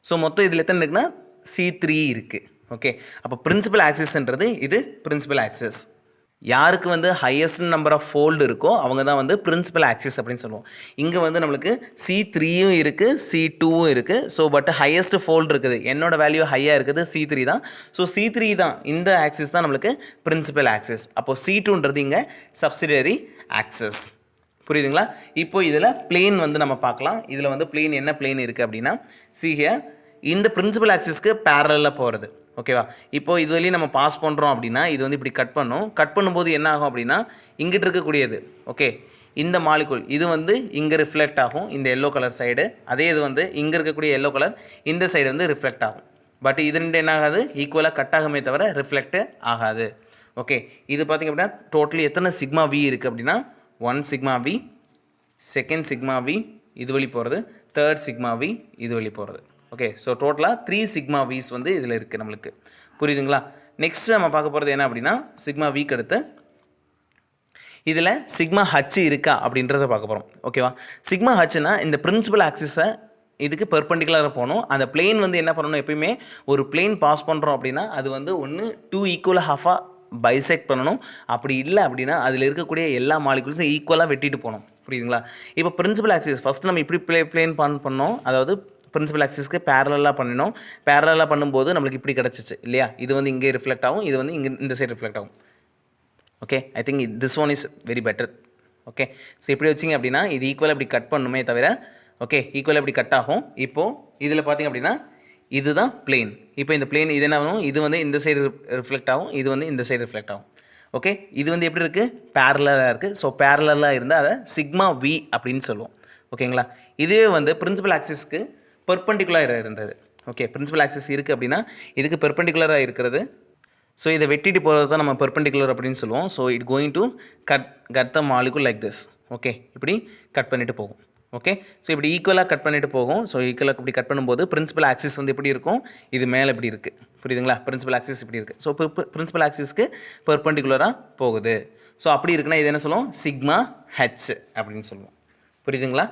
ஸோ மொத்தம் இதில் எத்தனை இருக்குன்னா C3 இருக்குது. ஓகே, அப்போ பிரின்சிபல் ஆக்சிஸ்ன்றது இது பிரின்சிபல் ஆக்சிஸ். யாருக்கு வந்து ஹையஸ்ட் நம்பர் ஆஃப் ஃபோல்டு இருக்கோ அவங்க தான் வந்து பிரின்சிபல் ஆக்சிஸ் அப்படின்னு சொல்லுவோம். இங்கே வந்து நம்மளுக்கு C3யும் இருக்குது, C2வும் இருக்குது. ஸோ பட் ஹையஸ்ட் ஃபோல்டு இருக்குது, என்னோட வேல்யூ ஹையாக இருக்குது C3 தான். ஸோ C3 தான், இந்த ஆக்சிஸ் தான் நம்மளுக்கு பிரின்சிபல் ஆக்சிஸ். அப்போது C2ன்றது இங்கே சப்சிடரி ஆக்சிஸ், புரியுதுங்களா? இப்போ இதில் பிளேன் வந்து நம்ம பார்க்கலாம். இதில் வந்து பிளேன் என்ன பிளேன் இருக்குது அப்படின்னா see here, இந்த பிரின்சிபல் ஆக்சிஸ்க்கு பேரலாக போகிறது. ஓகேவா? இப்போ இது வரையும் நம்ம பாஸ் பண்ணுறோம் அப்படின்னா இது வந்து இப்படி கட் பண்ணும். கட் பண்ணும்போது என்ன ஆகும் அப்படின்னா இங்கிட்டு இருக்கக்கூடியது ஓகே இந்த மாலிகுல் இது வந்து இங்கே ரிஃப்ளெக்ட் ஆகும் இந்த எல்லோ கலர் சைடு. அதே இது வந்து இங்கே இருக்கக்கூடிய எல்லோ கலர் இந்த சைடு வந்து ரிஃப்ளெக்ட் ஆகும். பட் இது ரெண்டு என்ன ஆகாது, ஈக்குவலாக கட் ஆகுமே தவிர ரிஃப்ளெக்ட் ஆகாது. ஓகே, இது பார்த்திங்க அப்படின்னா டோட்டலி எத்தனை சிக்மா வி இருக்குது அப்படின்னா 1 sigma we, second sigma we இது வழி போகிறது, தேர்ட் சிக்மா வி இது வழி போகிறது. ஓகே, ஸோ டோட்டலாக 3 சிக்மா விஸ் வந்து இதில் இருக்குது நம்மளுக்கு. புரியுதுங்களா? நெக்ஸ்ட் நம்ம பார்க்க போகிறது என்ன அப்படின்னா சிக்மா விக்கு அடுத்து இதில் சிக்மா ஹச் இருக்கா அப்படின்றத பார்க்க போகிறோம். ஓகேவா? சிக்மா ஹச்னா இந்த பிரின்சிபல் ஆக்சிஸை இதுக்கு பெர்பெண்டிகுலராக போகணும். அந்த பிளேன் வந்து என்ன பண்ணணும், எப்பயுமே ஒரு பிளேன் பாஸ் பண்ணுறோம் அப்படின்னா அது வந்து ஒன்று 2 ஈக்குவல் ஹாஃபாக பைசெக்ட் பண்ணணும். அப்படி இல்லை அப்படின்னா அதில் இருக்கக்கூடிய எல்லா மாலிகுல்ஸும் ஈக்குவலாக வெட்டிட்டு போகணும். புரியுதுங்களா? இப்போ பிரின்சிபல் ஆக்சிஸ் ஃபஸ்ட்டு நம்ம இப்படி பிளேன் பண்ணோம், அதாவது பிரின்சிபல் ஆக்சிஸ்க்கு பேரலாக பண்ணினோம். பேரலாக பண்ணும்போது நம்மளுக்கு இப்படி கிடச்சிச்சு இல்லையா? இது வந்து இங்கே ரிஃப்ளெக்ட் ஆகும், இது வந்து இங்கே இந்த சைடு ரிஃப்ளெக்ட் ஆகும். Okay, I think this one is very better. Okay, so இப்படி வச்சிங்க அப்படின்னா இது ஈக்குவலாக இப்படி கட் பண்ணுமே தவிர ஓகே ஈக்குவலாக இப்படி கட் ஆகும். இப்போது இதில் பார்த்திங்க அப்படின்னா இதுதான் பிளேன். இப்போ இந்த பிளேன் இது என்ன ஆகும், இது வந்து இந்த சைடு ரிஃப்ளெக்ட் ஆகும், இது வந்து இந்த சைடு ரிஃப்ளெக்ட் ஆகும். ஓகே, இது வந்து எப்படி இருக்குது, பேரலாக இருக்குது. ஸோ பேரலாக இருந்தால் அதை சிக்மா வி அப்படின்னு சொல்லுவோம். ஓகேங்களா? இதுவே வந்து பிரின்சிபல் ஆக்சிஸ்க்கு பெர்பெண்டிகுலராக இருந்தது. ஓகே, பிரின்சிபல் ஆக்சிஸ் இருக்குது அப்படின்னா இதுக்கு பெர்பெண்டிகுலராக இருக்கிறது. ஸோ இதை வெட்டிட்டு போகிறது தான் நம்ம பெர்பெண்டிகுலர் அப்படின்னு சொல்லுவோம். So it going to cut the molecule like this. Okay, இப்படி கட் பண்ணிவிட்டு போகும். ஓகே, ஸோ இப்படி ஈக்குவலாக கட் பண்ணிவிட்டு போகும். ஸோ ஈக்குவலாக இப்படி கட் பண்ணும்போது பிரின்சிபல் ஆக்சிஸ் வந்து எப்படி இருக்கும், இது மேலே இப்படி இருக்குது. புரியுதுங்களா? பிரின்சிபல் ஆக்சிஸ் இப்படி இருக்குது. ஸோ பிரின்சிபல் ஆக்சிஸ்க்கு பெர்பெண்டிகுலராக போகுது. ஸோ அப்படி இருக்குன்னா இது என்ன சொல்லுவோம், சிக்மா ஹெச் அப்படின்னு சொல்லுவோம். புரியுதுங்களா?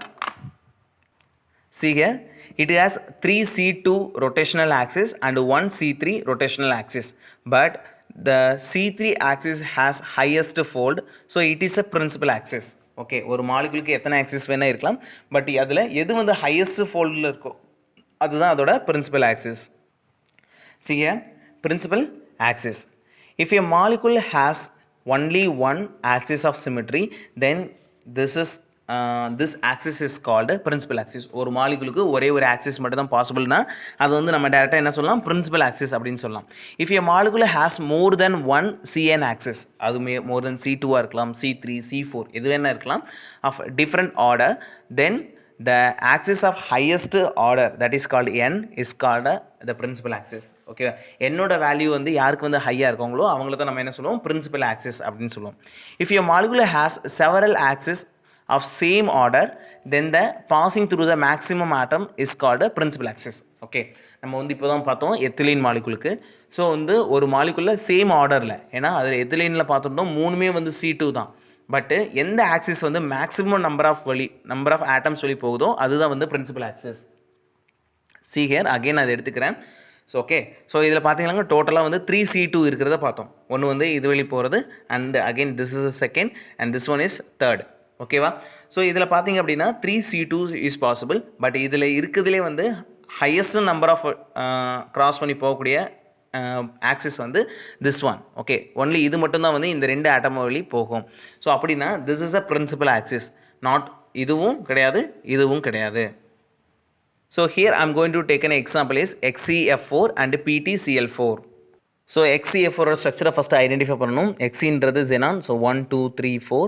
See here, it has 3 C2 rotational axis and 1 C3 rotational axis, but the C3 axis has highest fold, so it is a principal axis. Okay, ஒரு மாலிகுலுக்கு எத்தனை ஆக்சிஸ் வேணால் இருக்கலாம், பட் அதில் எது வந்து ஹையஸ்ட் ஃபோல்டில் இருக்கோ அதுதான் அதோட principal axis. See here, principal axis. If a molecule has only one axis of symmetry, then this axis is called principal axis. ஒரு மாலிகுலுக்கு ஒரே ஒரு ஆக்சிஸ் மட்டும் தான் பாசிபிள்னா அது வந்து நம்ம டேரெக்டாக என்ன சொல்லலாம், பிரின்சிபல் ஆக்சிஸ் அப்படின்னு சொல்லலாம். If a molecule has more than one CN axis, அது மோர் தென் C2 இருக்கலாம், C3, C4 எது வேணா இருக்கலாம், of different order, then the axis of highest order that is called n is called the principal axis. Okay, என்னோட வேல்யூ வந்து யாருக்கு வந்து ஹையாக இருக்காங்களோ அவங்கள தான் நம்ம என்ன சொல்லுவோம், பிரின்சிபல் ஆக்சிஸ் அப்படின்னு சொல்லுவோம். If your molecule has several axes of same order, then the passing through the maximum atom is called a principal axis. Okay, நம்ம வந்து இப்போ தான் பார்த்தோம் எத்திலீன் மாலிகுலுக்கு. ஸோ வந்து ஒரு மாலிகுலில் சேம் ஆர்டரில், ஏன்னா அதில் எத்திலீனில் பார்த்துட்டோம் மூணுமே வந்து C2 தான், பட்டு எந்த ஆக்சிஸ் வந்து மேக்ஸிமம் நம்பர் ஆஃப் ஆட்டம்ஸ் வழி போகுதோ அதுதான் வந்து principal axis. See here, again அதை எடுத்துக்கிறேன். ஸோ ஓகே, ஸோ இதில் பார்த்தீங்கன்னா டோட்டலாக வந்து 3 C2 இருக்கிறத பார்த்தோம். ஒன்று வந்து இது வழி போகிறது, and again this is second and this one is third. ஓகேவா? ஸோ இதில் பார்த்தீங்க அப்படின்னா 3 C2 இஸ் பாசிபிள், பட் இதில் இருக்கிறதுலே வந்து ஹையஸ்ட் நம்பர் ஆஃப் கிராஸ் பண்ணி போகக்கூடிய ஆக்சிஸ் வந்து திஸ் ஒன். ஓகே, ஒன்லி இது மட்டும்தான் வந்து இந்த ரெண்டு ஆட்டம் வழி போகும். ஸோ அப்படின்னா this is a principal axis, not இதுவும் கிடையாது இதுவும் கிடையாது. So here I am going to take an example is XeF4 and PtCl4. So XeF4 ஸ்ட்ரக்சரை ஃபஸ்ட்டு ஐடென்டிஃபை பண்ணணும். Xன்றது xenon. ஸோ 1 2 3 4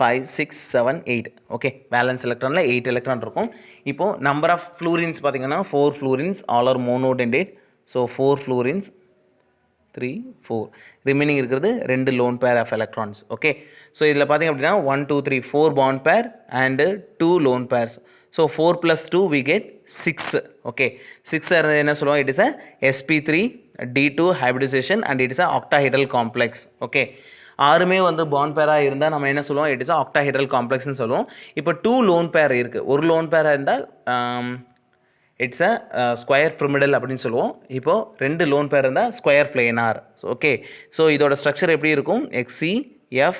5 6 7 8. ஓகே, பேலன்ஸ் எலக்ட்ரானில் 8 எலக்ட்ரான் இருக்கும். இப்போது நம்பர் ஆஃப் ஃப்ளூரின்ஸ் பார்த்தீங்கன்னா 4 fluorines, all are monodentate. So 4 fluorines 3 4, remaining இருக்கிறது 2 lone pair of electrons. Okay, so இதில் பார்த்திங்க அப்படின்னா 1 2 3 4 bond pair and 2 lone pairs. So 4 + 2 we get 6. Okay, 6 என்ன சொல்லுவோம், it is a sp3 d2 hybridization and it is a octahedral complex. Okay, ஆறுமே வந்து பாண்ட் பேராக இருந்தால் நம்ம என்ன சொல்லுவோம், இட் இஸ் ஆக்டாஹைட்ரல் காம்ப்ளெக்ஸ்னு சொல்லுவோம். இப்போ 2 லோன் பேர் இருக்குது, ஒரு லோன் பேராக இருந்தால் இட்ஸ் அ ஸ்கொயர் பிரமிடல் அப்படின்னு சொல்லுவோம். இப்போது 2 லோன் பேர் இருந்தால் ஸ்கொயர் பிளேனார். ஓகே, ஸோ இதோட ஸ்ட்ரக்சர் எப்படி இருக்கும், XeF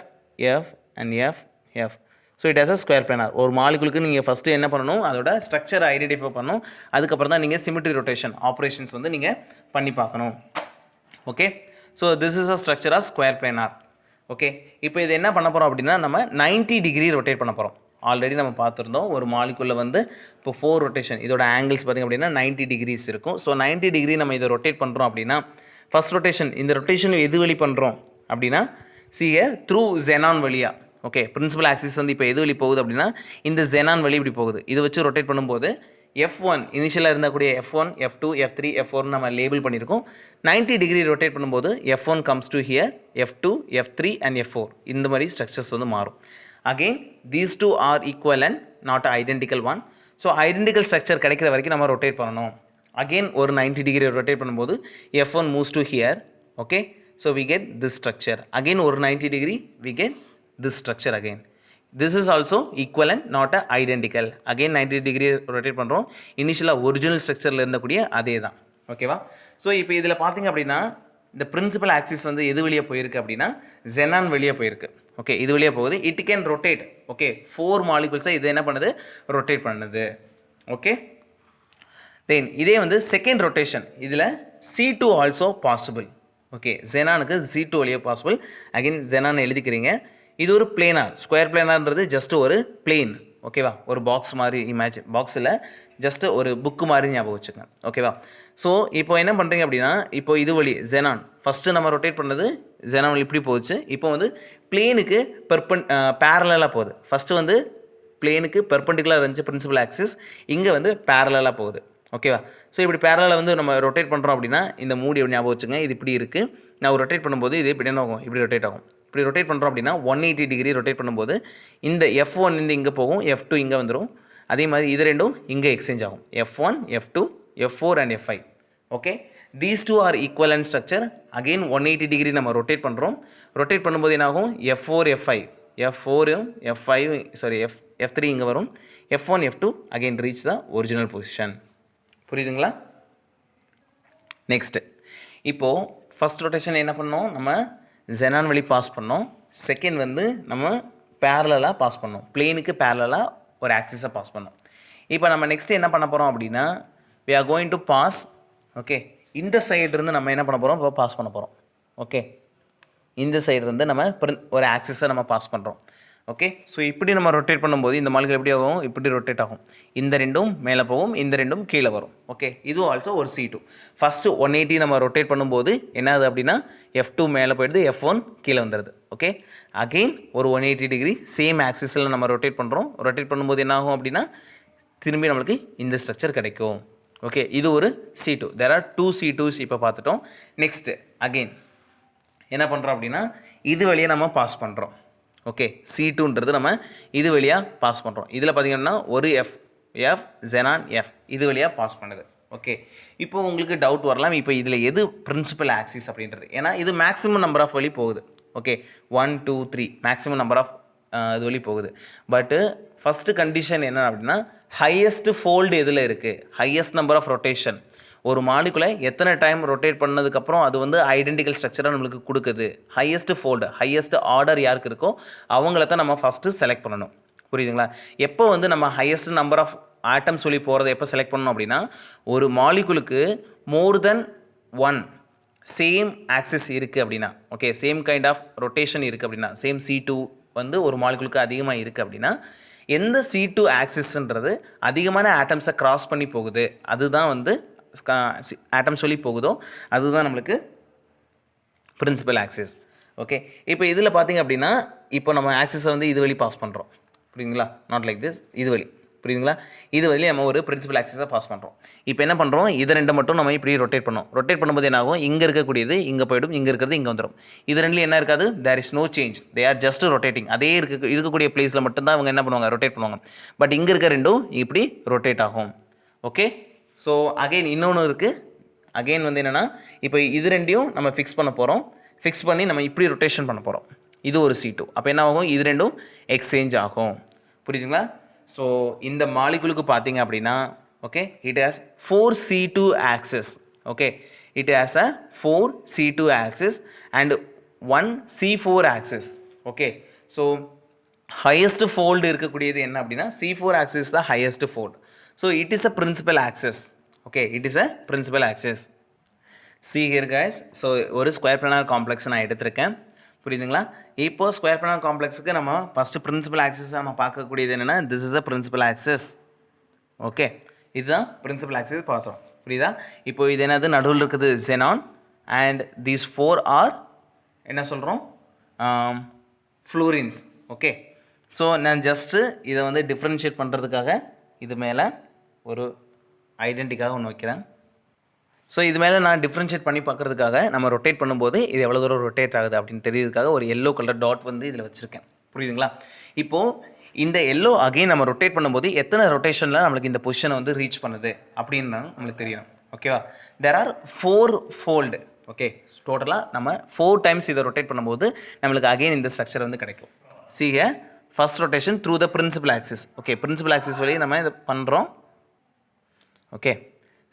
F and F. So it has a square planar. ஒரு மாலிகுலுக்கு நீங்கள் ஃபஸ்ட்டு என்ன பண்ணணும், அதோட ஸ்ட்ரக்சரை ஐடென்டிஃபை பண்ணணும். அதுக்கப்புறம் தான் நீங்கள் சிமெட்ரி ரொட்டேஷன் ஆப்ரேஷன்ஸ் வந்து நீங்கள் பண்ணி பார்க்கணும். Okay, so this is a structure of square planar. Okay, இப்போ இது என்ன பண்ண போகிறோம் அப்படின்னா நம்ம 90 டிகிரி ரொட்டேட் பண்ண போகிறோம். ஆல்ரெடி நம்ம பார்த்துருந்தோம். ஒரு மாலிகுலில் வந்து இப்போ 4 ரொட்டேஷன், இதோட ஆங்கிள்ஸ் பார்த்திங்க அப்படின்னா 90 டிகிரிஸ் இருக்கும். ஸோ 90 டிகிரி நம்ம இதை ரொட்டேட் பண்ணுறோம் அப்படின்னா ஃபஸ்ட் ரொட்டேஷன், இந்த ரொட்டேஷன் எது வழி பண்ணுறோம் அப்படின்னா த்ரூ ஜெனான் வழியாக. ஓகே, பிரின்சிபல் ஆக்சிஸ் வந்து இப்போ எது வழி போகுது அப்படின்னா இந்த ஜெனான் வழி இப்படி போகுது. இதை வச்சு ரொட்டேட் பண்ணும்போது F1 இனிஷியலாக இருந்தக்கூடிய F1, F2, F3, F4 நம்ம லேபிள் பண்ணியிருக்கோம். 90 டிகிரி ரொட்டேட் பண்ணும்போது F1 comes to here, F2, F3 and F4 இந்த மாதிரி ஸ்ட்ரக்சர்ஸ் வந்து மாறும். Again these two are equal and not identical one. So identical structure கிடைக்கிற வரைக்கும் நம்ம ரொட்டேட் பண்ணணும். அகெயின் ஒரு 90 டிகிரி ரொட்டேட் பண்ணும்போது F1 moves to here. Okay, so we get this structure. Again ஒரு 90 degree we get this structure again. This is also equivalent, not a identical. Again 90 degree rotate பண்ணுறோம். இனிஷியலாக ஒரிஜினல் ஸ்ட்ரக்சரில் இருந்தக்கூடிய அதே தான். ஓகேவா? ஸோ இப்போ இதில் பார்த்தீங்க அப்படின்னா இந்த பிரின்சிபல் ஆக்சிஸ் வந்து எது வழியாக போயிருக்கு அப்படின்னா ஜெனான் வழியாக போயிருக்கு. ஓகே, இது வழியாக போகுது. It can rotate. ஓகே, 4 மாலிகுல்ஸை இது என்ன பண்ணுது, ரொட்டேட் பண்ணுது. ஓகே, தென் இதே வந்து செகண்ட் ரொட்டேஷன், இதில் C2 also possible. Okay, ஜெனானுக்கு C2 வழியாக பாசிபிள். Again xenon எழுதிக்கிறீங்க. இது ஒரு பிளேனார், ஸ்கொயர் பிளேனார்ன்றது ஜஸ்ட் ஒரு பிளேன். ஓகேவா, ஒரு பாக்ஸ் மாதிரி இமேஜின், பாக்ஸில் ஜஸ்ட் ஒரு புக்கு மாதிரி ஞாபகம் வச்சுக்கோங்க. ஓகேவா, ஸோ இப்போ என்ன பண்ணுறீங்க அப்படின்னா இப்போ இது வழி ஜெனான் ஃபஸ்ட்டு நம்ம ரொட்டேட் பண்ணது ஜெனான் இப்படி போச்சு. இப்போ வந்து பிளேனுக்கு பேரலாக போகுது. ஃபஸ்ட்டு வந்து பிளேனுக்கு பெர்பெண்டிகுலர் இருந்துச்சு பிரின்சிபல் ஆக்சிஸ், இங்கே வந்து பேரலாக போகுது. ஓகேவா, ஸோ இப்படி பேரலாக வந்து நம்ம ரொட்டேட் பண்ணுறோம் அப்படின்னா இந்த மூடி எப்படி ஞாபகம் வச்சுங்க, இது இப்படி இருக்குது. நான் ரொட்டேட் பண்ணும்போது இது இப்படி என்ன ஆகும், இப்படி ரொட்டேட் ஆகும். இப்படி ரொட்டேட் பண்ணுறோம் அப்படின்னா 180 டிகிரி ரொட்டேட் பண்ணும்போது இந்த F1 இந்த இங்கே போகும், F2 இங்கே வந்துடும். அதே மாதிரி இது ரெண்டும் இங்கே எக்ஸ்சேஞ்ச் ஆகும், F1, F2, F4 and F5. Okay, these two are equivalent structure. Again 180 degree நம்ம ரொட்டேட் பண்ணுறோம். ரொட்டேட் பண்ணும்போது என்ன ஆகும், F4, F5, F4ம் F5 sorry F3 இங்கே வரும். F1, F2 again reach the original position. புரியுதுங்களா? நெக்ஸ்ட்டு இப்போது ஃபஸ்ட் ரொட்டேஷன் என்ன பண்ணோம், நம்ம ஜெனான் வழி பாஸ் பண்ணோம். செகண்ட் வந்து நம்ம பேரலாக பாஸ் பண்ணோம், பிளேனுக்கு பேரலாக ஒரு ஆக்சிஸை பாஸ் பண்ணோம். இப்போ நம்ம நெக்ஸ்ட்டு என்ன பண்ண போகிறோம் அப்படின்னா we are going to pass. Okay, இந்த சைடுலேருந்து நம்ம என்ன பண்ண போகிறோம், இப்போ பாஸ் பண்ண போகிறோம். ஓகே, இந்த சைடுலேருந்து நம்ம ஒரு ஆக்சிஸை நம்ம பாஸ் பண்ணுறோம். ஓகே, ஸோ இப்படி நம்ம ரொட்டேட் பண்ணும்போது இந்த மாலிகுல் எப்படி ஆகும், இப்படி ரொட்டேட் ஆகும். இந்த ரெண்டும் மேலே போகும், இந்த ரெண்டும் கீழே வரும். ஓகே, இதுவும் ஆல்சோ ஒரு C2. ஃபஸ்ட்டு 180 நம்ம ரொட்டேட் பண்ணும்போது என்ன ஆகுது அப்படின்னா F2 மேலே போயிடுது, F1 கீழே வந்துடுது. ஓகே, அகெயின் ஒரு 180 டிகிரி சேம் ஆக்சிஸில் நம்ம ரொட்டேட் பண்ணுறோம். ரொட்டேட் பண்ணும்போது என்ன ஆகும் அப்படின்னா திரும்பி நம்மளுக்கு இந்த ஸ்ட்ரக்சர் கிடைக்கும். ஓகே, இது ஒரு C2. தேர் ஆர் 2 C2s இப்போ பார்த்துட்டோம். நெக்ஸ்ட்டு அகெயின் என்ன பண்ணுறோம் அப்படின்னா இது வழியாக நம்ம பாஸ் பண்ணுறோம். ஓகே, C2ன்றது நம்ம இது வழியாக பாஸ் பண்ணுறோம். இதில் பார்த்திங்கன்னா ஒரு F ஜெனான் F இது வழியாக பாஸ் பண்ணுது. ஓகே, இப்போ உங்களுக்கு டவுட் வரலாம், இப்போ இதில் எது பிரின்சிபல் ஆக்சிஸ் அப்படின்றது. ஏன்னா இது மேக்ஸிமம் நம்பர் ஆஃப் வழி போகுது. ஓகே, 1 2 3 மேக்ஸிமம் நம்பர் ஆஃப் இது வழி போகுது. பட்டு ஃபஸ்ட்டு கண்டிஷன் என்ன அப்படின்னா ஹையஸ்ட் ஃபோல்டு எதில் இருக்குது, ஹையஸ்ட் நம்பர் ஆஃப் ரொட்டேஷன். ஒரு மாலிகுலை எத்தனை டைம் ரொட்டேட் பண்ணதுக்கப்புறம் அது வந்து ஐடென்டிக்கல் ஸ்ட்ரக்சராக நம்மளுக்கு கொடுக்குது. ஹையஸ்ட் ஃபோல்டு, ஹையஸ்ட் ஆர்டர் யாருக்கு இருக்கோ அவங்கள தான் நம்ம ஃபஸ்ட்டு செலக்ட் பண்ணணும். புரியுதுங்களா? எப்போ வந்து நம்ம ஹையஸ்ட் நம்பர் ஆஃப் ஆட்டம் சொல்லி போகிறத எப்போ செலக்ட் பண்ணணும் அப்படின்னா ஒரு மாலிகுலுக்கு மோர் தென் 1 சேம் ஆக்சிஸ் இருக்குது அப்படின்னா, okay, same kind of rotation இருக்குது அப்படின்னா, சேம் C2 வந்து ஒரு மாலிகுலுக்கு அதிகமாக இருக்குது அப்படின்னா எந்த C2 ஆக்சிஸ்ன்றது அதிகமான ஆட்டம்ஸை கிராஸ் பண்ணி போகுது, அதுதான் வந்து ஆட்டம் சொல்லி போகுதோ அதுதான் நம்மளுக்கு பிரின்சிபல் ஆக்சிஸ். ஓகே, இப்போ இதில் பார்த்திங்க அப்படின்னா இப்போ நம்ம ஆக்சிஸை வந்து இது வழி பாஸ் பண்ணுறோம். புரியுதுங்களா? நாட் லைக் திஸ், இது வழி. புரியுதுங்களா? இது வழி நம்ம ஒரு பிரின்சிபல் ஆக்சிஸை பாஸ் பண்ணுறோம். இப்போ என்ன பண்ணுறோம், இது ரெண்டு மட்டும் நம்ம இப்படி ரொட்டேட் பண்ணோம். ரொட்டேட் பண்ணும்போது என்ன ஆகும், இங்கே இருக்கக்கூடியது இங்கே போய்டும், இங்கே இருக்கிறது இங்கே வந்துடும். இது ரெண்டுலேயும் என்ன இருக்காது, there is no change, they are just rotating. அதே இருக்கக்கூடிய பிளேஸில் மட்டும்தான் அவங்க என்ன பண்ணுவாங்க, ரொட்டேட் பண்ணுவாங்க. பட் இங்கே இருக்க ரெண்டும் இப்படி ரொட்டேட் ஆகும். ஓகே, ஸோ அகெயின் இன்னொன்று இருக்குது. அகெயின் வந்து என்னென்னா இப்போ இது ரெண்டையும் நம்ம ஃபிக்ஸ் பண்ண போகிறோம். ஃபிக்ஸ் பண்ணி நம்ம இப்படி ரொட்டேஷன் பண்ண போகிறோம். இது ஒரு C2. அப்போ என்ன ஆகும், இது ரெண்டும் எக்ஸ்சேஞ்ச் ஆகும். புரியுதுங்களா? ஸோ இந்த மாலிகுலுக்கு பார்த்தீங்க அப்படின்னா okay, it has 4 C2 axis. Okay, it has a 4 C2 axis and 1 C4 axis. Okay, so highest fold இருக்கக்கூடியது என்ன அப்படின்னா C4 ஆக்சிஸ் தான் highest fold. So it is a principal axis. Okay, it is a principal axis. See here guys, so ஒரு ஸ்கொயர் பிளானர் காம்ப்ளெக்ஸ் நான் எடுத்திருக்கேன். புரியுதுங்களா? இப்போ ஸ்கொயர் பிளானர் காம்ப்ளெக்ஸுக்கு நம்ம ஃபஸ்ட்டு பிரின்சிபல் ஆக்சிஸ் நம்ம பார்க்கக்கூடியது என்னென்னா this is a principal axis. Okay, இதுதான் பிரின்சிபல் ஆக்சிஸ் பார்த்தோம். புரியுதா? இப்போ இது என்னது நடுவில் இருக்குது xenon அண்ட் தீஸ் 4 ஆர் என்ன சொல்கிறோம் ஃப்ளூரின்ஸ். ஓகே, ஸோ நான் ஜஸ்ட்டு இதை வந்து டிஃப்ரென்ஷியேட் பண்ணுறதுக்காக இது மேலே ஒரு ஐடென்டிக்காக ஒன்று வைக்கிறேன். ஸோ இது மேலே நான் டிஃப்ரென்ஷியேட் பண்ணி பார்க்குறதுக்காக நம்ம ரொட்டேட் பண்ணும்போது இது எவ்வளோ தூரம் ரொட்டேட் ஆகுது அப்படின்னு தெரியறதுக்காக ஒரு எல்லோ கலர் டாட் வந்து இதில் வச்சுருக்கேன். புரியுதுங்களா? இப்போது இந்த எல்லோ அகைன் நம்ம ரொட்டேட் பண்ணும்போது எத்தனை ரொட்டேஷனில் நம்மளுக்கு இந்த பொசிஷனை வந்து ரீச் பண்ணுது அப்படின்னு நம்மளுக்கு தெரியணும். ஓகேவா? தேர் ஆர் 4 ஃபோல்டு. ஓகே, டோட்டலாக நம்ம 4 டைம்ஸ் இதை ரொட்டேட் பண்ணும்போது நம்மளுக்கு அகைன் இந்த ஸ்ட்ரக்சர் வந்து கிடைக்கும். சீக first rotation through the principal axis. Okay, principal axis வழியே நம்ம இதை பண்ணுறோம். ஓகே,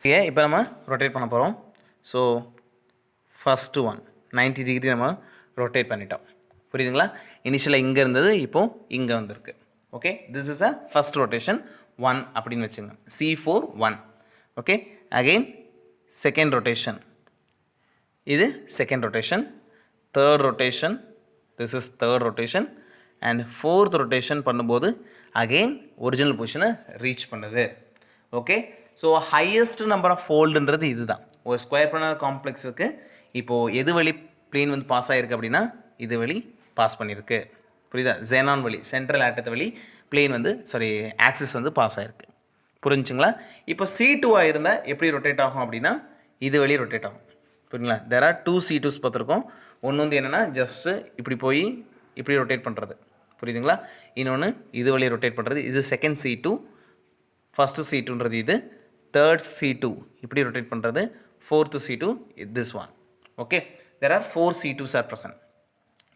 சரி, இப்போ நம்ம ரொட்டேட் பண்ண போகிறோம். ஸோ ஃபஸ்ட்டு 90 டிகிரி நம்ம ரொட்டேட் பண்ணிட்டோம். புரியுதுங்களா? இனிஷியலாக இங்கே இருந்தது, இப்போது இங்கே வந்துருக்கு. Okay, this is a first rotation 1 அப்படின்னு வச்சுங்க. C4 1. Okay, again second rotation, இது second rotation. Third rotation, this is third rotation. And fourth rotation பண்ணும்போது அகெயின் ஒரிஜினல் பொசிஷனை ரீச் பண்ணுது. Okay, so highest number of ஃபோல்டுன்றது இது தான். ஒரு ஸ்கொயர் பிளானர் காம்ப்ளெக்ஸுக்கு இப்போது எது வழி பிளேன் வந்து பாஸ் ஆகிருக்கு அப்படின்னா இது வழி பாஸ் பண்ணியிருக்கு. புரியுதா? xenon வழி, சென்ட்ரல் ஆட்டத்தை வழி பிளேன் வந்து ஆக்சிஸ் வந்து பாஸ் ஆகிருக்கு. புரிஞ்சுங்களா? இப்போ C2 இருந்தால் எப்படி ரொட்டேட் ஆகும் அப்படின்னா இது வழி ரொட்டேட் ஆகும். புரியுங்களா? தேர் ஆர் 2 C2s பார்த்துருக்கோம். ஒன்று வந்து என்னென்னா ஜஸ்ட்டு இப்படி போய் இப்படி ரொட்டேட் பண்ணுறது. புரியுதுங்களா? இன்னொன்று இது வழி ரொட்டேட் பண்ணுறது. இது செகண்ட் C2, ஃபஸ்ட்டு C2ன்றது இது, தேர்ட் C2 இப்படி ரொட்டேட் பண்ணுறது, fourth C2 this one. Okay, there are 4 C2s are present.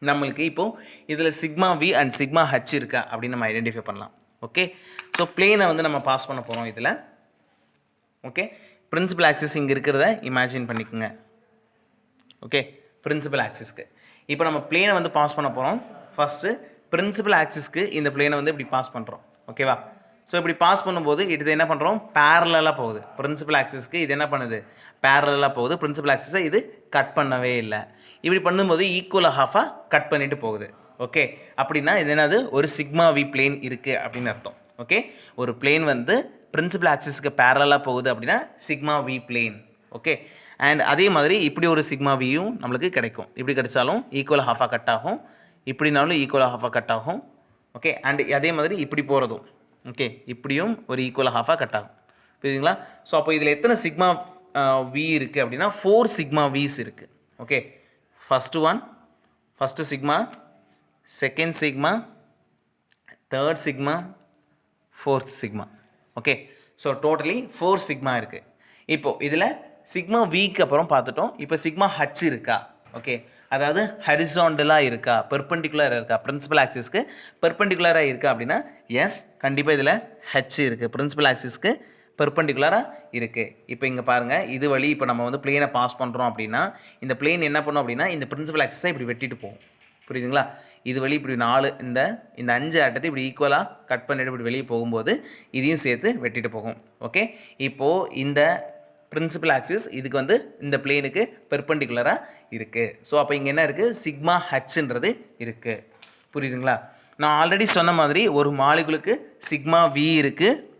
நம்மளுக்கு இப்போது இதில் sigma V and sigma H இருக்கா அப்படின்னு நம்ம ஐடென்டிஃபை பண்ணலாம். ஓகே, ஸோ பிளேனை வந்து நம்ம பாஸ் பண்ண போகிறோம் இதில். ஓகே, பிரின்சிபல் ஆக்சிஸ் இங்கே இருக்கிறத இமேஜின் பண்ணிக்கோங்க. ஓகே, பிரின்சிபல் ஆக்சிஸ்க்கு இப்போ நம்ம பிளேனை வந்து பாஸ் பண்ண போகிறோம். ஃபஸ்ட்டு பிரின்சிபல் ஆக்சிஸ்க்கு இந்த பிளேனை வந்து இப்படி பாஸ் பண்ணுறோம். ஓகேவா? ஸோ இப்படி பாஸ் பண்ணும்போது இது என்ன பண்ணுறோம், பேரலாக போகுது. பிரின்சிபல் ஆக்சிஸ்க்கு இது என்ன பண்ணுது, பேரலாக போகுது. பிரின்சிபல் ஆக்சிஸை இது கட் பண்ணவே இல்லை. இப்படி பண்ணும்போது ஈக்குவலாக ஹாஃபாக கட் பண்ணிட்டு போகுது. ஓகே, அப்படின்னா இது என்னது, ஒரு சிக்மா V பிளேன் இருக்குது அப்படின்னு அர்த்தம். ஓகே, ஒரு பிளேன் வந்து பிரின்சிபல் ஆக்சிஸ்க்கு பேரலாக போகுது அப்படின்னா sigma V plane. Okay, and அதே மாதிரி இப்படி ஒரு சிக்மா Vயும் நம்மளுக்கு கிடைக்கும். இப்படி கிடைச்சாலும் ஈக்குவலாக ஹாஃபாக கட் ஆகும், இப்படினாலும் ஈக்குவலாக ஹாஃபாக கட் ஆகும். ஓகே, அண்ட் அதே மாதிரி இப்படி போகிறதும் ஓகே இப்படியும் ஒரு ஈக்குவலாக ஹாஃபாக கட் ஆகும். புரியுதுங்களா? ஸோ அப்போ இதில் எத்தனை சிக்மா V இருக்குது அப்படின்னா 4 சிக்மா Vs இருக்குது. Okay, first one, first sigma, second sigma, third sigma, fourth sigma. Okay, so totally 4 sigma இருக்குது. இப்போது இதில் சிக்மா Vக்கு அப்புறம் பார்த்துட்டோம். இப்போ சிக்மா H இருக்கா? ஓகே, அதாவது ஹரிசாண்டலாக இருக்கா, பெர்பெண்டிகுலராக இருக்கா, பிரின்சிபல் ஆக்சிஸ்க்கு பெர்பெண்டிகுலராக இருக்கா அப்படின்னா எஸ், கண்டிப்பாக இதில் H இருக்குது, பிரின்சிபல் ஆக்சிஸ்க்கு பெர்பெண்டிகுலராக இருக்குது. இப்போ இங்கே பாருங்கள், இது வழி இப்போ நம்ம வந்து பிளேனை பாஸ் பண்ணுறோம் அப்படின்னா இந்த பிளேன் என்ன பண்ணும் அப்படின்னா இந்த பிரின்சிபல் ஆக்சிஸை இப்படி வெட்டிட்டு போகும். புரியுதுங்களா? இது வழி இப்படி 4 இந்த 5 ஆட்டத்தை இப்படி ஈக்குவலாக கட் பண்ணிட்டு இப்படி வெளியே போகும்போது இதையும் சேர்த்து வெட்டிட்டு போகும். ஓகே, இப்போது இந்த பிரின்சிபல் ஆக்சிஸ் இதுக்கு வந்து இந்த பிளேனுக்கு பெர்பெண்டிகுலராக இருக்குது. ஸோ அப்போ இங்கே என்ன இருக்குது, சிக்மா Hன்றது இருக்குது. புரியுதுங்களா? நான் ஆல்ரெடி சொன்ன மாதிரி ஒரு மாலிகுலுக்கு சிக்மா V இருக்குது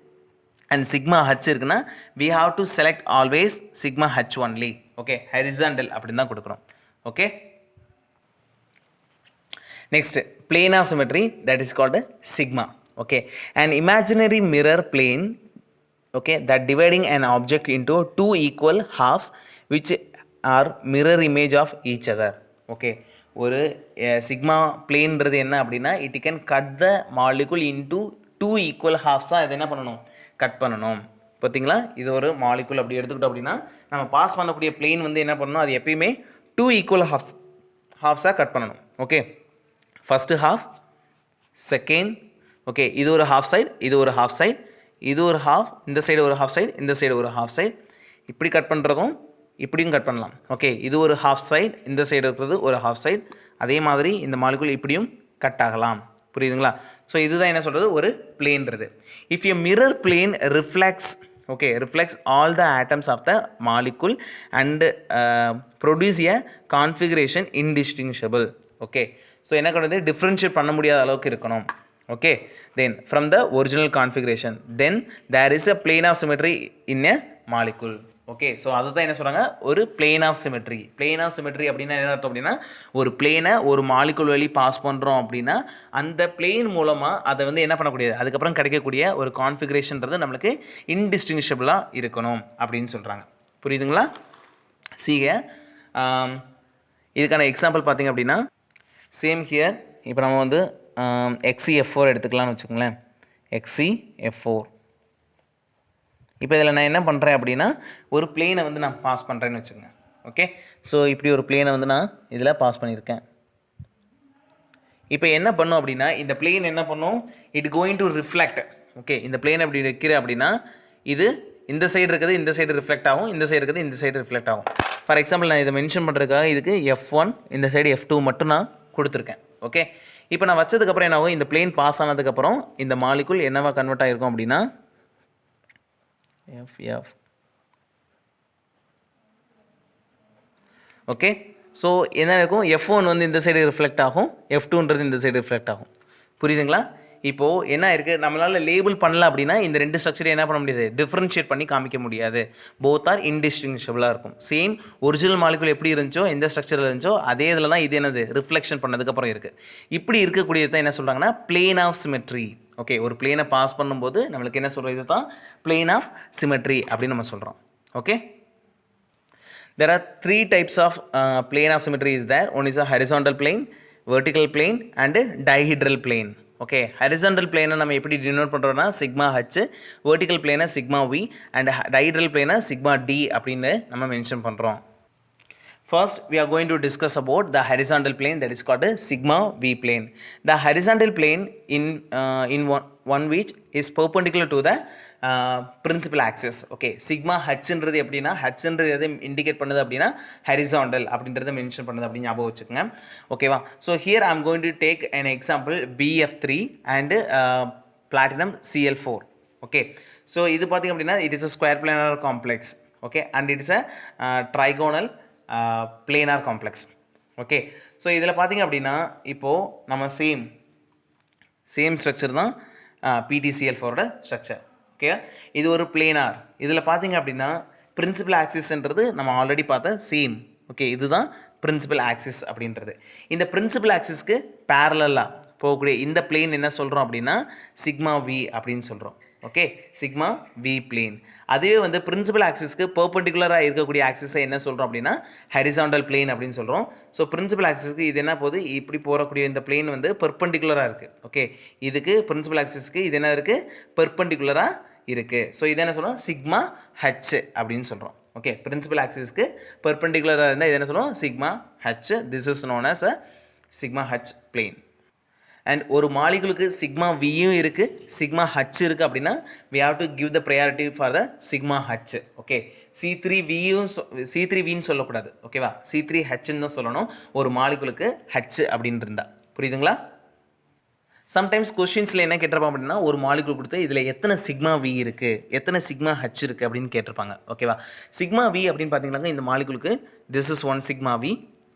அண்ட் சிக்மா H இருக்குன்னா we have to select always sigma H only. Okay, horizontal அப்படின்னு தான் கொடுக்குறோம். Okay, next plane of symmetry, that is called sigma. Okay, an imaginary mirror plane, okay, that dividing an object into 2 equal halves which are mirror image of each other. Okay, ஒரு சிக்மா பிளேன்றது என்ன அப்படின்னா it can cut the molecule into 2 equal halves. அது என்ன பண்ணணும், கட் பண்ணணும். பார்த்தீங்களா? இது ஒரு மாலிகுல் அப்படி எடுத்துக்கிட்டோம் அப்படின்னா நம்ம பாஸ் பண்ணக்கூடிய பிளேன் வந்து என்ன பண்ணணும், அது எப்பயுமே 2 ஈக்குவல் ஹாஃப்ஸாக கட் பண்ணணும். Okay, first half, second, okay, இது ஒரு ஹாஃப் சைடு, இது ஒரு ஹாஃப் சைடு, இது ஒரு ஹாஃப், இந்த சைடு ஒரு ஹாஃப் சைடு, இந்த சைடு ஒரு ஹாஃப் சைடு. இப்படி கட் பண்ணுறதும் இப்படியும் கட் பண்ணலாம். ஓகே, இது ஒரு ஹாஃப் சைடு, இந்த சைடு இருக்கிறது ஒரு ஹாஃப் சைடு. அதே மாதிரி இந்த மாலிகுல் இப்படியும் கட் ஆகலாம். புரியுதுங்களா? ஸோ இதுதான் என்ன சொல்கிறது, ஒரு பிளேன்றது. If a mirror plane reflects, okay, reflects all the atoms of the molecule and produce a configuration indistinguishable. Okay so என்ன கிடையாது டிஃப்ரென்ஷியேட் பண்ண முடியாத அளவுக்கு இருக்கணும் okay then from the original configuration then there is a plane of symmetry in a molecule okay so அதுதான் என்ன சொல்கிறாங்க ஒரு பிளேன் ஆஃப் சிமெட்ரி அப்படின்னா என்ன அர்த்தம் அப்படின்னா ஒரு பிளேனை ஒரு மாலிகுல் வழி பாஸ் பண்ணுறோம் அப்படின்னா அந்த பிளேன் மூலமாக அதை வந்து என்ன பண்ணக்கூடியது அதுக்கப்புறம் கிடைக்கக்கூடிய ஒரு கான்ஃபிகரேஷன்றது நம்மளுக்கு இன்டிஸ்டிங்விஷபிளாக இருக்கணும் அப்படின்னு சொல்கிறாங்க புரியுதுங்களா சீக இதுக்கான எக்ஸாம்பிள் பார்த்திங்க அப்படின்னா சேம் ஹியர் இப்போ நம்ம வந்து XeF4 எடுத்துக்கலாம்னு வச்சுக்கோங்களேன் XeF4 இப்போ இதில் நான் என்ன பண்ணுறேன் அப்படின்னா ஒரு பிளேனை வந்து நான் பாஸ் பண்ணுறேன்னு வச்சுக்கோங்க ஓகே ஸோ இப்படி ஒரு பிளேனை வந்து நான் இதில் பாஸ் பண்ணியிருக்கேன் இப்போ என்ன பண்ணும் அப்படின்னா இந்த பிளேன் என்ன பண்ணும் it going to reflect okay இந்த பிளேன் அப்படி வைக்கிறேன் அப்படின்னா இது இந்த சைடு இருக்குது இந்த சைடு ரிஃப்ளெக்ட் ஆகும் இந்த சைடு இருக்குது இந்த சைடு ரிஃப்ளெக்ட் ஆகும் ஃபார் எக்ஸாம்பிள் நான் இதை மென்ஷன் பண்ணுறதுக்காக இதுக்கு F1 இந்த சைடு F2 மட்டும் நான் கொடுத்துருக்கேன் ஓகே இப்போ நான் வச்சதுக்கப்புறம் என்ன ஆகும் இந்த பிளேன் பாஸ் ஆனதுக்கப்புறம் இந்த மாலிகுல் என்னவா கன்வெர்ட் ஆகிருக்கும் அப்படின்னா FF ஓகே ஸோ என்ன இருக்கும் F1 வந்து இந்த சைடு ரிஃப்ளெக்ட் ஆகும் F2ன்றது இந்த சைடு ரிஃப்ளெக்ட் ஆகும் புரியுதுங்களா இப்போது என்ன இருக்குது நம்மளால் லேபிள் பண்ணல அப்படின்னா இந்த ரெண்டு ஸ்ட்ரக்சரை என்ன பண்ண முடியாது டிஃப்ரென்ஷியேட் பண்ணி காமிக்க முடியாது போத் ஆர் இன்டிஸ்டிங்விஷபிளாக இருக்கும் சேம் ஒரிஜினல் மாலிகுல் எப்படி இருந்துச்சோ எந்த ஸ்ட்ரக்சரில் இருந்துச்சோ அதே இதில் தான் இது என்னது ரிஃப்ளெக்ஷன் பண்ணதுக்கப்புறம் இருக்குது இப்படி இருக்கக்கூடியது தான் என்ன சொல்கிறாங்கன்னா பிளேன் ஆஃப் சிமெட்ரி ஓகே ஒரு பிளேனை பாஸ் பண்ணும்போது நம்மளுக்கு என்ன சொல்கிறது இது தான் பிளேன் ஆஃப் சிமெட்ரி அப்படின்னு நம்ம சொல்கிறோம் okay there are three types of plane of symmetry is there one is a horizontal plane vertical plane and dihedral plane okay horizontal plane நம்ம எப்படி denote பண்றோம்னா sigma h vertical plane sigma v and dihedral plane sigma d அப்படினு நம்ம மென்ஷன் பண்றோம் first we are going to discuss about the horizontal plane that is called sigma v plane the horizontal plane in one which is perpendicular to the principal axis okay sigma h ன்றது எப்படினா h ன்றது எதை இண்டிகேட் பண்ணுது அப்படினா horizontal அப்படின்றத மென்ஷன் பண்ணுது அப்படி ஞாபகம் வச்சுக்கங்க ஓகேவா so here I am going to take an example BF3 and platinum Cl4 okay so இது பாத்தீங்க அப்படினா it is a square planar complex okay and it is a trigonal planar complex okay so இதில் பாத்தீங்க அப்படினா இப்போ நம்ம சேம் ஸ்ட்ரக்சர் தான் PTCl4 ஓட ஸ்ட்ரக்சர் ஓகே இது ஒரு பிளேனார் இதில் பார்த்தீங்க அப்படின்னா பிரின்சிபல் ஆக்சிஸ்ன்றது நம்ம ஆல்ரெடி பார்த்த சேம் ஓகே இதுதான் பிரின்சிபல் ஆக்சிஸ் அப்படின்றது இந்த பிரின்சிபல் ஆக்சிஸ்க்கு பேரலாக போகக்கூடிய இந்த பிளேன் என்ன சொல்கிறோம் அப்படின்னா சிக்மா வி அப்படின்னு சொல்கிறோம் ஓகே சிக்மா வி பிளேன் அதுவே வந்து பிரின்சிபல் ஆக்சிஸ்க்கு பெர்பெண்டிகுலராக இருக்கக்கூடிய ஆக்சிஸை என்ன சொல்கிறோம் அப்படின்னா ஹரிசாண்டல் பிளேன் அப்படின்னு சொல்கிறோம் ஸோ பிரின்சிபல் ஆக்சிஸ்க்கு இது என்ன போகுது இப்படி போகக்கூடிய இந்த பிளேன் வந்து பெர்பெண்டிகுலராக இருக்குது ஓகே இதுக்கு பிரின்சிபல் ஆக்சிஸ்க்கு இது என்ன இருக்குது பெர்பெண்டிகுலராக இருக்குது ஸோ இது என்ன சொல்கிறோம் சிக்மா ஹச் அப்படின்னு சொல்கிறோம் ஓகே பிரின்சிபல் ஆக்சிஸ்க்கு பெர்பெண்டிகுலராக இருந்தால் இது என்ன சொல்கிறோம் sigma H this is known as a sigma H plane and ஒரு மாலிகுலுக்கு சிக்மா வியும் இருக்குது சிக்மா ஹச் இருக்குது அப்படின்னா we have to give the priority for the sigma H okay C3Vன்னு சொல்லக்கூடாது ஓகேவா C3Hன்னு தான் சொல்லணும் ஒரு மாலிகுலுக்கு ஹச் அப்படின்னு இருந்தால் புரியுதுங்களா சம்டைம்ஸ் கொஸ்டின்ஸில் என்ன கேட்டிருப்பாங்க அப்படின்னா ஒரு மாலிகுல் கொடுத்து இதில் எத்தனை சிக்மா வி இருக்குது எத்தனை சிக்மா ஹச் இருக்குது அப்படின்னு கேட்டிருப்பாங்க ஓகேவா சிக்மா வி அப்படின்னு பார்த்தீங்கன்னாக்க இந்த மாலிகுலுக்கு this is one sigma V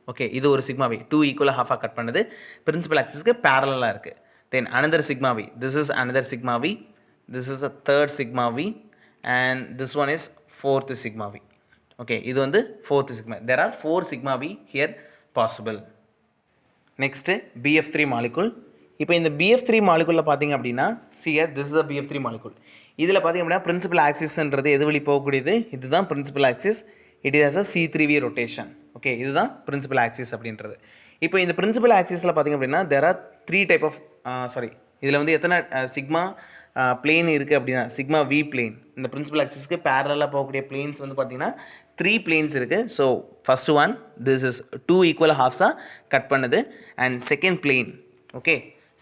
okay இது ஒரு சிக்மா வி 2 ஈக்குவலாக ஹாஃபாக கட் பண்ணுது பிரின்சிபல் ஆக்சிஸ்க்கு பேரலாக இருக்குது தென் another sigma we this is another sigma we this is a third sigma V and this one is fourth sigma V okay இது வந்து fourth sigma there are 4 sigma we here possible next BF3 molecule இப்போ இந்த BF3 மாலிகுலில் பார்த்தீங்க அப்படின்னா here this is a BF3 molecule இதில் பார்த்தீங்க அப்படின்னா பிரின்சிபல் ஆக்சிஸ்ன்றது எது வழி போகக்கூடியது இதுதான் principal axis it is a C3V rotation okay இதுதான் பிரின்சிபல் ஆக்சிஸ் அப்படின்றது இப்போ இந்த பிரின்சிபல் ஆக்சிஸில் பார்த்திங்க அப்படின்னா there are 3 டைப் ஆஃப் இதில் வந்து எத்தனை சிக்மா பிளேன் இருக்குது அப்படின்னா சிக்மா வி பிளேன் இந்த பிரின்சிபல் ஆக்சிஸ்க்கு பேரலாக போகக்கூடிய பிளேன்ஸ் வந்து பார்த்திங்கன்னா 3 பிளேன்ஸ் இருக்குது so first one this is 2 equal ஹாஃப்ஸாக கட் பண்ணுது and second plane okay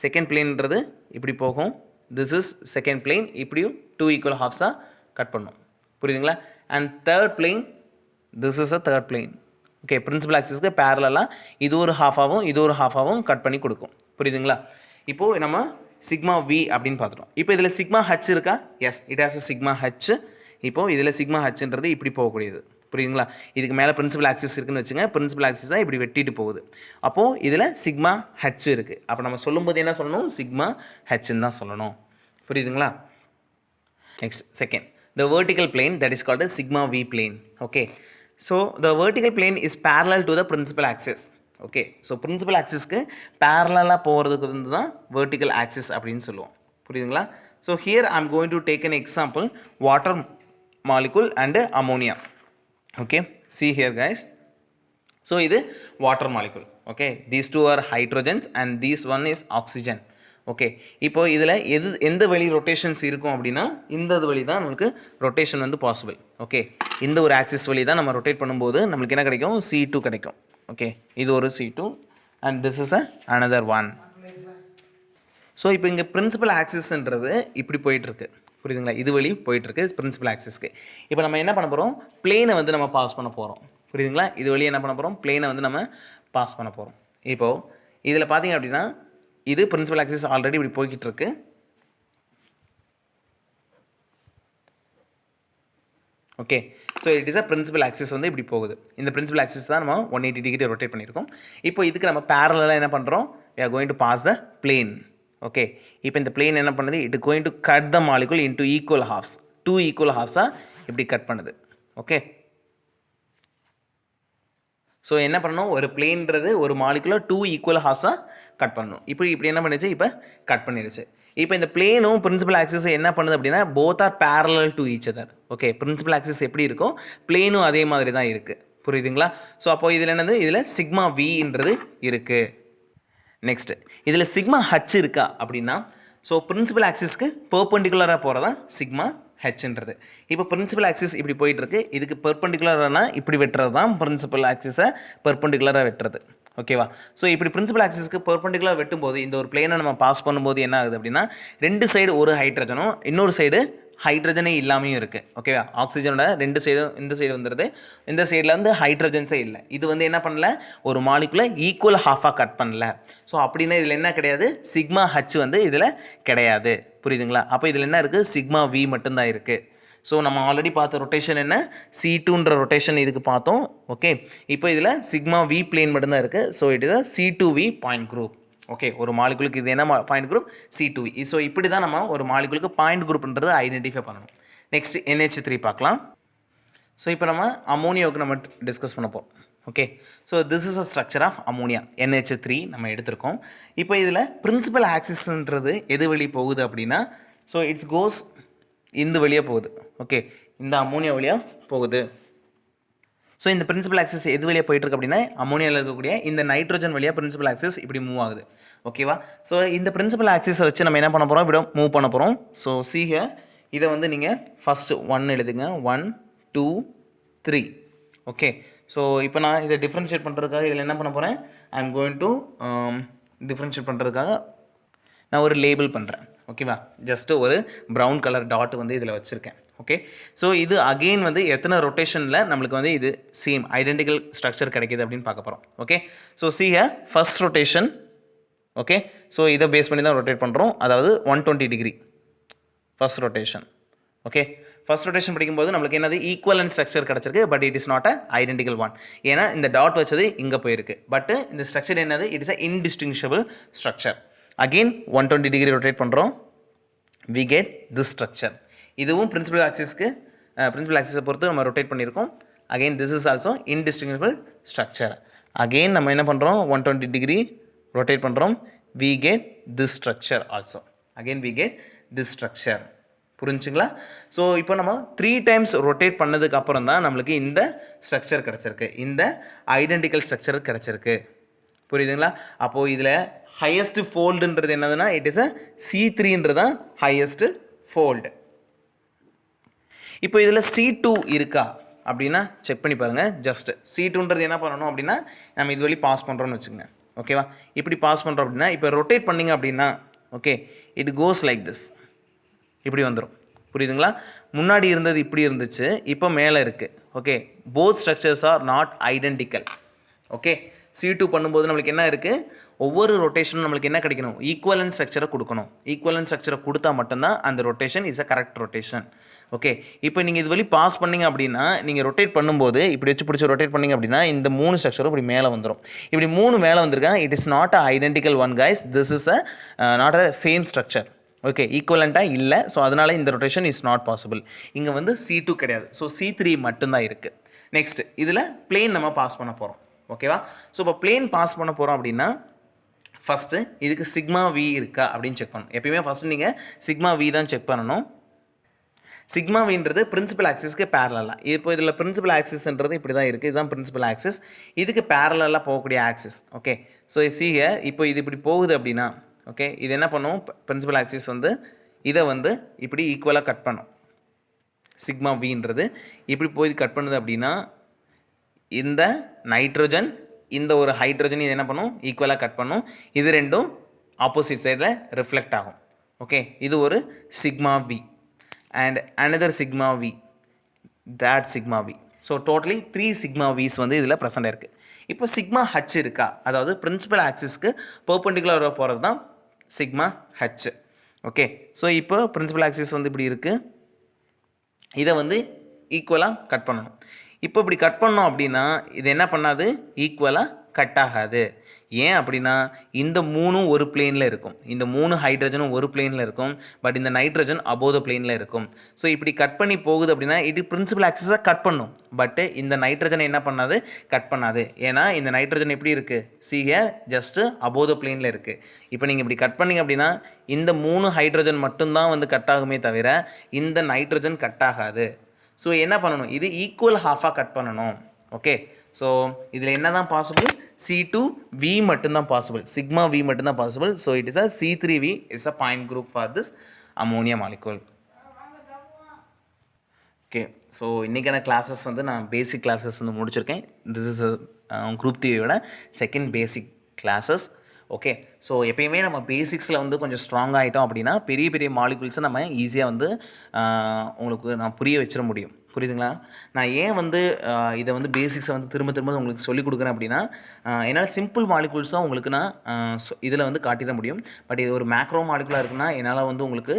second பிளேன்ன்றது இப்படி போகும் திஸ் இஸ் செகண்ட் பிளேன் இப்படியும் 2 ஈக்குவல் ஹாஃப்ஸாக கட் பண்ணும் புரியுதுங்களா and third plane this is a third plane okay principal ஆக்சிஸ்க்கு பேரலாக இது ஒரு ஹாஃபாகவும் கட் பண்ணி கொடுக்கும் புரியுதுங்களா இப்போது நம்ம சிக்மா வி அப்படின்னு பார்த்துட்டோம் இப்போ இதில் சிக்மா ஹச் இருக்கா S it has a sigma H இப்போது இதில் சிக்மா ஹச்ன்றது இப்படி போகக்கூடியது புரியுதுங்களா? இதுக்கு மேலே பிரின்சிபல் ஆக்சிஸ் இருக்குன்னு வச்சுங்க. பிரின்சிபல் ஆக்சிஸ் தான் இப்படி வெட்டிட்டு போகுது. அப்போது இதில் சிக்மா ஹெச் இருக்குது. அப்போ நம்ம சொல்லும்போது என்ன சொல்லணும்? சிக்மா ஹெச்ன்னு தான் சொல்லணும். புரியுதுங்களா? Next, second, the vertical plane that is called a sigma v plane. Okay, so the vertical plane is parallel to the principal axis. Okay, so principal axis க்கு parallel-ஆ போகிறதுக்கு வந்து தான் vertical axis அப்படின்னு சொல்லுவோம். புரியுதுங்களா? So here I am going to take an example, water molecule and ammonia. Okay, see here guys. So இது water molecule. Okay, these two are hydrogens and this one is oxygen. Okay, இப்போ இதில் எந்த வழி ரொட்டேஷன்ஸ் இருக்கும் அப்படின்னா இந்த வழி தான் நம்மளுக்கு ரொட்டேஷன் வந்து பாசிபிள். ஓகே, இந்த ஒரு ஆக்சிஸ் வழி தான் நம்ம ரொட்டேட் பண்ணும்போது நம்மளுக்கு என்ன கிடைக்கும்? C2 கிடைக்கும். ஓகே, இது ஒரு C2 and this is another one. So இப்போ இங்கே பிரின்சிபல் ஆக்சிஸ்ன்றது இப்படி போயிட்டுருக்கு. புரியுதுங்களா? இது வழி போயிட்டுருக்கு பிரின்சிபல் ஆக்சிஸ்க்கு. இப்போ நம்ம என்ன பண்ண போகிறோம்? பிளேனை வந்து நம்ம பாஸ் பண்ண போகிறோம். புரியுதுங்களா? இது வழி என்ன பண்ண போகிறோம்? பிளேனை வந்து நம்ம பாஸ் பண்ண போகிறோம். இப்போது இதில் பார்த்தீங்க அப்படின்னா இது பிரின்சிபல் ஆக்சிஸ் ஆல்ரெடி இப்படி போய்கிட்டு இருக்கு. Okay, so it is a principal axis வந்து இப்படி போகுது. இந்த பிரின்சிபல் ஆக்சிஸ் தான் நம்ம 180 டிகிரி ரொட்டேட் பண்ணியிருக்கோம். இப்போ இதுக்கு நம்ம பேரலாக என்ன பண்ணுறோம்? we are going to pass the plane. Okay, இப்போ இந்த பிளேன் என்ன பண்ணுது? It going to cut the molecule into equal halves. 2 equal ஹாஃப்ஸாக இப்படி கட் பண்ணுது. ஓகே, ஸோ என்ன பண்ணணும்? ஒரு பிளேன்றது ஒரு மாலிகுலை 2 ஈக்குவல் ஹாஃப்ஸாக கட் பண்ணணும். இப்படி என்ன பண்ணிச்சு? இப்போ கட் பண்ணிடுச்சு. இப்போ இந்த பிளேனும் பிரின்சிபல் ஆக்சிஸ் என்ன பண்ணுது அப்படின்னா both are parallel to each other. Okay, principal axis எப்படி இருக்கும், பிளேனும் அதே மாதிரி தான் இருக்குது. புரியுதுங்களா? ஸோ அப்போ இதில் என்னது? இதில் சிக்மா வின்றது இருக்குது. நெக்ஸ்ட், இதில் சிக்மா ஹச் இருக்கா அப்படின்னா, ஸோ பிரின்சிபல் ஆக்சிஸ்க்கு பெர்பெண்டிகுலராக போகிறதா சிக்மா ஹெச்ன்றது. இப்போ பிரின்சிபல் ஆக்சிஸ் இப்படி போயிட்டுருக்கு. இதுக்கு பெர்பெண்டிகுலரானா இப்படி வெட்டுறது தான் பிரின்சிபல் ஆக்சிஸை பெர்பெண்டிகுலராக வெட்டுறது. ஓகேவா? ஸோ இப்படி பிரின்சிபல் ஆக்சிஸ்க்கு பெர்பெண்டிகுலர் வெட்டும்போது இந்த ஒரு பிளேனை நம்ம பாஸ் பண்ணும்போது என்ன ஆகுது அப்படின்னா ரெண்டு சைடு ஒரு ஹைட்ரஜனும் இன்னொரு சைடு ஹைட்ரஜனே இல்லாமையும் இருக்குது. ஓகேவா? ஆக்சிஜனோட ரெண்டு சைடும் இந்த சைடு வந்துடுது, இந்த சைடில் வந்து ஹைட்ரஜன்ஸே இல்லை. இது வந்து என்ன பண்ணல? ஒரு மாலிகுலை ஈக்குவல் ஹாஃபாக கட் பண்ணல. ஸோ அப்படின்னா இதில் என்ன கிடையாது? சிக்மா ஹச் வந்து இதில் கிடையாது. புரியுதுங்களா? அப்போ இதில் என்ன இருக்குது? சிக்மா வி மட்டும்தான் இருக்குது. ஸோ நம்ம ஆல்ரெடி பார்த்த ரொட்டேஷன் என்ன? C2ன்ற ரொட்டேஷன் இதுக்கு பார்த்தோம். ஓகே, இப்போ இதில் சிக்மா வி பிளேன் மட்டும்தான் இருக்குது. So it is C2V point group. Okay, ஒரு மாலிகுலுக்கு இது என்ன பாயிண்ட் குரூப்? C2V. ஸோ இப்படி தான் நம்ம ஒரு மாலிகுலுக்கு பாயிண்ட் குரூப்ன்றது ஐடென்டிஃபை பண்ணணும். நெக்ஸ்ட் NH3 பார்க்கலாம். ஸோ இப்போ நம்ம அமோனியாவுக்கு நம்ம டிஸ்கஸ் பண்ண போகிறோம். Okay, so this is a structure of ammonia. NH3 நம்ம எடுத்திருக்கோம். இப்போ இதில் பிரின்சிபல் ஆக்சிஸ்ன்றது எது வழி போகுது அப்படின்னா, ஸோ இட்ஸ் கோஸ் இந்த வழியாக போகுது. ஓகே, இந்த அமோனியா வழியாக போகுது. ஸோ இந்த பிரின்சிபல் ஆக்சிஸ் எது வழியாக போயிட்டுருக்கு அப்படின்னா அமோனியாவில் இருக்கக்கூடிய இந்த நைட்ரோஜன் வழியாக பிரின்சிபல் ஆக்சிஸ் இப்படி மூவ் ஆகுது. ஓகேவா? ஸோ இந்த பிரின்சிபல் ஆக்சிஸை வச்சு நம்ம என்ன பண்ண போகிறோம்? இப்படி மூவ் பண்ண போகிறோம். ஸோ சீக இதை வந்து நீங்கள் ஃபஸ்ட்டு 1 எழுதுங்க. 1 2 3. ஓகே, ஸோ இப்போ நான் இதை டிஃப்ரென்ஷியேட் பண்ணுறதுக்காக இதில் என்ன பண்ண போகிறேன்? ஐ எம் கோயிங் டு டிஃப்ரென்ஷியேட் பண்ணுறதுக்காக நான் ஒரு லேபிள் பண்ணுறேன். ஓகேவா? ஜஸ்ட்டு ஒரு ப்ரௌன் கலர் டாட் வந்து இதில் வச்சுருக்கேன். ஓகே, ஸோ இது அகெயின் வந்து எத்தனை ரொட்டேஷனில் நம்மளுக்கு வந்து இது சேம் ஐடென்டிக்கல் ஸ்ட்ரக்சர் கிடைக்கிது அப்படின்னு பார்க்க போகிறோம். Okay, so C first rotation. Okay, so இதை பேஸ் பண்ணி தான் ரொட்டேட் பண்ணுறோம். அதாவது 120 degree first rotation. Okay, first rotation படிக்கும்போது நம்மளுக்கு என்னது? ஈக்குவலன்ட் ஸ்ட்ரக்சர் கிடச்சிருக்கு. But it is not a identical one. ஏன்னா இந்த டாட் வச்சது இங்கே போயிருக்கு. பட் இந்த ஸ்ட்ரக்சர் என்னது? It is a indistinguishable structure. Again 120 degree rotate பண்ணுறோம். We get this structure. இதுவும் பிரின்சிபல் ஆக்சிஸை பொறுத்து நம்ம ரொட்டேட் பண்ணியிருக்கோம். Again this is also indistinguishable structure. Again நம்ம என்ன பண்ணுறோம்? 120 டிகிரி ரொட்டேட் பண்ணுறோம். We get this structure also. Again we get this structure. புரிஞ்சுங்களா? ஸோ இப்போ நம்ம 3 டைம்ஸ் ரொட்டேட் பண்ணதுக்கு அப்புறம் தான் நம்மளுக்கு இந்த ஸ்ட்ரக்சர் கிடச்சிருக்கு, இந்த ஐடென்டிக்கல் ஸ்ட்ரக்சர் கிடச்சிருக்கு. புரியுதுங்களா? அப்போது இதில் ஹையஸ்ட் ஃபோல்டுன்றது என்னதுன்னா இட் இஸ் அ C3ன்றது தான் ஹையஸ்ட் ஃபோல்டு. இப்போ இதில் C2 இருக்கா அப்படின்னா செக் பண்ணி பாருங்கள். ஜஸ்ட் C2ன்றது என்ன பண்ணணும் அப்படின்னா நம்ம இது வழி பாஸ் பண்ணுறோன்னு வச்சுக்கோங்க. ஓகேவா? இப்படி பாஸ் பண்ணுறோம் அப்படின்னா இப்போ ரொட்டேட் பண்ணிங்க அப்படின்னா okay it goes like this. இப்படி வந்துடும். புரியுதுங்களா? முன்னாடி இருந்தது இப்படி இருந்துச்சு, இப்போ மேலே இருக்குது. Okay, both structures R not identical. Okay, C2 பண்ணும்போது நம்மளுக்கு என்ன இருக்குது? ஒவ்வொரு ரொட்டேஷனும் நம்மளுக்கு என்ன கிடைக்கணும்? ஈக்குவலன்ட் ஸ்ட்ரக்சரை கொடுக்கணும். ஈக்குவலன்ட் ஸ்ட்ரக்சரை கொடுத்தா மட்டும்தான் அந்த rotation is a correct rotation. Okay, இப்போ நீங்கள் இது வழி பாஸ் பண்ணிங்க அப்படின்னா நீங்கள் ரொட்டேட் பண்ணும்போது இப்படி வச்சு பிடிச்சி ரொட்டேட் பண்ணிங்க அப்படின்னா இந்த 3 ஸ்ட்ரக்சரும் இப்படி மேலே வந்துடும். இப்படி 3 மேலே வந்திருக்கா, it is not a identical one guys, this is a not a same structure. Okay, ஈக்குவலண்ட்டாக இல்லை. ஸோ அதனால் இந்த ரொட்டேஷன் இஸ் நாட் பாசிபிள். இங்கே வந்து C2 கிடையாது. ஸோ C3 மட்டும்தான் இருக்குது. நெக்ஸ்ட் இதில் பிளேன் நம்ம பாஸ் பண்ண போகிறோம். ஓகேவா? ஸோ இப்போ பிளேன் பாஸ் பண்ண போகிறோம் அப்படின்னா ஃபஸ்ட்டு இதுக்கு சிக்மா வி இருக்கா அப்படின்னு செக் பண்ணணும். எப்பயுமே ஃபஸ்ட்டு நீங்கள் சிக்மா வி தான் செக் பண்ணணும். சிக்மா வின்றது பிரின்சிபல் ஆக்சிஸ்க்கு பேரலாக. இப்போ இதில் பிரின்சிபல் ஆக்சிஸ்ன்றது இப்படி தான் இருக்குது. இதுதான் பிரின்சிபல் ஆக்சிஸ். இதுக்கு பேரலாக போகக்கூடிய ஆக்சிஸ். ஓகே, ஸோ சீக இப்போ இது இப்படி போகுது அப்படின்னா ஓகே, இது என்ன பண்ணும், பிரின்சிபல் ஆக்சிஸ் வந்து இதை வந்து இப்படி ஈக்குவலாக கட் பண்ணும். சிக்மா வின்றது இப்படி போய் கட் பண்ணுது அப்படின்னா இந்த நைட்ரோஜன் இந்த ஒரு ஹைட்ரோஜன் இது என்ன பண்ணும், ஈக்குவலாக கட் பண்ணும். இது ரெண்டும் ஆப்போசிட் சைடில் ரிஃப்ளெக்ட் ஆகும். ஓகே, இது ஒரு sigma V and another sigma V, that sigma V. So totally 3 sigma V's வந்து இதில் ப்ரெசென்ட் இருக்குது. இப்போ சிக்மா ஹச் இருக்கா, அதாவது பிரின்சிபல் ஆக்சிஸ்க்கு பெர்பெண்டிகுலராக போகிறது தான் சிக்மா ஹச். ஓகே, ஸோ இப்போ பிரின்சிபல் ஆக்சிஸ் வந்து இப்படி இருக்குது. இதை வந்து ஈக்குவலாக கட் பண்ணணும். இப்போ இப்படி கட் பண்ணோம் அப்படின்னா இது என்ன பண்ணாது, ஈக்குவலாக கட் ஆகாது. ஏன் அப்படின்னா இந்த 3 ஒரு பிளேனில் இருக்கும், இந்த 3 ஹைட்ரஜனும் ஒரு பிளேனில் இருக்கும். பட் இந்த நைட்ரஜன் அபோவ் த பிளேனில் இருக்கும். ஸோ இப்படி கட் பண்ணி போகுது அப்படின்னா இது பிரின்சிபல் ஆக்சிஸாக கட் பண்ணும். பட்டு இந்த நைட்ரஜனை என்ன பண்ணாது, கட் பண்ணாது. ஏன்னா இந்த நைட்ரஜன் எப்படி இருக்குது, சி ஹியர் ஜஸ்ட்டு அபோவ் த பிளேனில் இருக்குது. இப்போ நீங்கள் இப்படி கட் பண்ணிங்க அப்படின்னா இந்த 3 ஹைட்ரஜன் மட்டும்தான் வந்து கட் ஆகுமே தவிர இந்த நைட்ரஜன் கட் ஆகாது. ஸோ என்ன பண்ணணும், இது ஈக்குவல் ஹாஃபாக கட் பண்ணணும். ஓகே, ஸோ இதில் என்ன தான் பாசிபிள், C2V மட்டும்தான் பாசிபிள், சிக்மா V மட்டும்தான் possible. So it is a C3V is a point group for this ammonia molecule. Okay, so இன்றைக்கான கிளாஸஸ் வந்து நான் பேசிக் கிளாஸஸ் வந்து முடிச்சிருக்கேன். திஸ் இஸ் குரூப் தியரியோட second basic classes. Okay, so எப்பயுமே நம்ம பேசிக்ஸில் வந்து கொஞ்சம் ஸ்ட்ராங் ஆகிட்டோம் அப்படின்னா பெரிய பெரிய மாலிகுல்ஸை நம்ம ஈஸியாக வந்து உங்களுக்கு நான் புரிய வச்சிட முடியும். புரியுதுங்களா? நான் ஏன் வந்து இதை வந்து பேசிக்ஸை வந்து திரும்ப திரும்ப உங்களுக்கு சொல்லிக் கொடுக்குறேன் அப்படின்னா என்னால் சிம்பிள் மாலிகுல்ஸும் உங்களுக்கு நான் இதில் வந்து காட்டிட முடியும். பட் இது ஒரு மேக்ரோ மாலிகுலாக இருக்குன்னா என்னால் வந்து உங்களுக்கு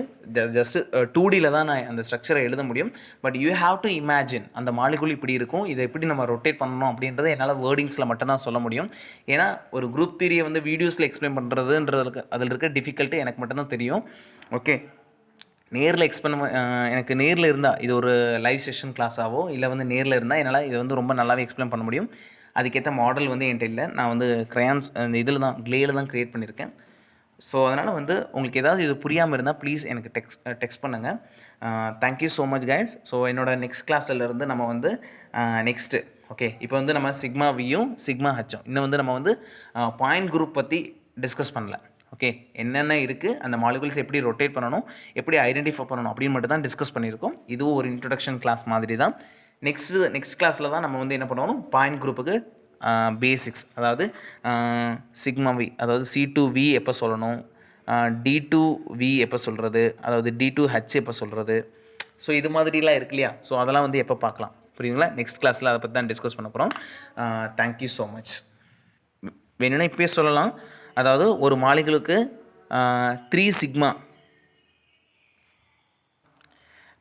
ஜஸ்ட்டு 2Dயில் தான் நான் அந்த ஸ்ட்ரக்சரை எழுத முடியும். But you have to imagine அந்த மாலிகுல் இப்படி இருக்கும், இதை எப்படி நம்ம ரொட்டேட் பண்ணணும் அப்படின்றத என்னால் வேர்டிங்ஸில் மட்டும்தான் சொல்ல முடியும். ஏன்னா ஒரு குரூப் தியரியை வந்து வீடியோஸில் எக்ஸ்பிளைன் பண்ணுறதுன்றதுக்கு அதில் இருக்க டிஃபிகல்ட்டி எனக்கு மட்டும்தான் தெரியும். ஓகே, நேரில் எனக்கு நேரில் இருந்தால் இது ஒரு லைவ் செஷன் கிளாஸாவோ இல்லை வந்து நேரில் இருந்தால் என்னால் இதை வந்து ரொம்ப நல்லாவே எக்ஸ்பிளைன் பண்ண முடியும். அதுக்கேற்ற மாடல் வந்து என்கிட்ட இல்லை. நான் வந்து க்ரையான்ஸ் அந்த இதில் தான் க்ளேயில் தான் க்ரியேட் பண்ணியிருக்கேன். ஸோ அதனால் வந்து உங்களுக்கு ஏதாவது இது புரியாமல் இருந்தால் ப்ளீஸ் எனக்கு டெக்ஸ்ட் பண்ணுங்கள். Thank you so much guys. So என்னோடய நெக்ஸ்ட் கிளாஸ்லேருந்து நம்ம வந்து நெக்ஸ்ட்டு ஓகே, இப்போ வந்து நம்ம சிக்மா வியும் சிக்மா ஹச்சும் இன்னும் வந்து நம்ம வந்து பாயிண்ட் குரூப் பற்றி டிஸ்கஸ் பண்ணல. ஓகே, என்னென்ன இருக்குது, அந்த மாலிகுல்ஸ் எப்படி ரொட்டேட் பண்ணணும், எப்படி ஐடென்டிஃபை பண்ணணும் அப்படின்னு மட்டும் தான் டிஸ்கஸ் பண்ணியிருக்கோம். இதுவும் ஒரு இன்ட்ரடக்ஷன் கிளாஸ் மாதிரி தான். நெக்ஸ்ட் கிளாஸில் தான் நம்ம வந்து என்ன பண்ணணும், பாயிண்ட் குரூப்புக்கு பேசிக்ஸ், அதாவது சிக்மா வி அதாவது C2V எப்போ சொல்லணும், D2V எப்போ சொல்கிறது, அதாவது D2H எப்போ சொல்கிறது, ஸோ இது மாதிரிலாம் இருக்கு இல்லையா, ஸோ அதெல்லாம் வந்து எப்போ பார்க்கலாம். புரியுதுங்களா? நெக்ஸ்ட் கிளாஸில் அதை பற்றி தான் டிஸ்கஸ் பண்ண போகிறோம். Thank you so much. வேணும்னா இப்போயே சொல்லலாம், அதாவது ஒரு மாலிகுலுக்கு 3 சிக்மா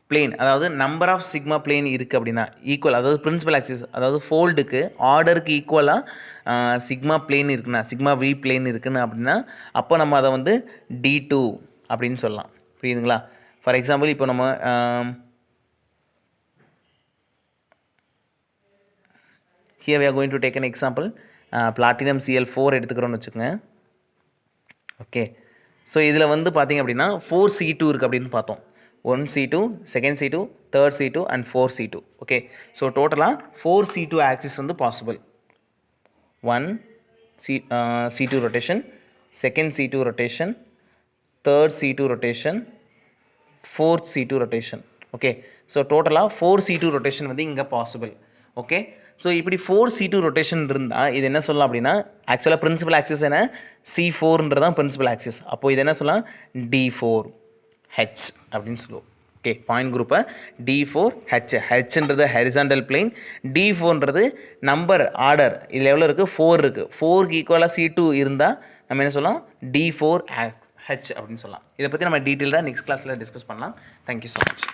பிளேன், அதாவது நம்பர் ஆஃப் சிக்மா பிளேன் இருக்குது அப்படின்னா ஈக்குவல், அதாவது பிரின்சிபல் ஆக்சிஸ் அதாவது ஃபோல்டுக்கு ஆர்டருக்கு ஈக்குவலாக சிக்மா பிளேன் இருக்குன்னா சிக்மா வி பிளேன் இருக்குன்னு அப்படின்னா அப்போ நம்ம அதை வந்து D2 அப்படின்னு சொல்லலாம். புரியுதுங்களா? ஃபார் எக்ஸாம்பிள் இப்போ நம்ம here we are going to take an example, platinum Cl4 எடுத்துக்கிறோன்னு வச்சுக்கோங்க. ஓகே, ஸோ இதில் வந்து பார்த்திங்க அப்படின்னா 4C2 இருக்குது அப்படின்னு பார்த்தோம். 1C2, 2C2, 3C2 and 4C2. Okay, so டோட்டலாக 4C2 ஆக்சிஸ் வந்து possible. 1C2 rotation, 2C2 rotation, 3C2 rotation, 4C2 rotation. Okay, so டோட்டலாக 4C2 ரொட்டேஷன் வந்து இங்கே பாசிபிள். ஓகே, ஸோ இப்படி 4C2 ரொட்டேஷன் இருந்தால் இது என்ன சொல்லலாம் அப்படின்னா ஆக்சுவலாக பிரின்சிபல் ஆக்சிஸ் என்ன C4ன்றதான் பிரின்சிபல் ஆக்சிஸ். அப்போது இது என்ன சொல்லலாம் D4H அப்படின்னு சொல்லுவோம். ஓகே, பாயிண்ட் குரூப்பை D4H, ஹெச்ன்றது ஹரிசாண்டல் பிளேன், D4ன்றது நம்பர் ஆர்டர், இதில் எவ்வளோ இருக்குது 4 இருக்குது. 4க்கு ஈக்குவலாக C2 இருந்தால் நம்ம என்ன சொல்லலாம் D4H அப்படின்னு சொல்லலாம். இதை பற்றி நம்ம டீட்டெயிலாக நெக்ஸ்ட் கிளாஸில் டிஸ்கஸ் பண்ணலாம். Thank you so much.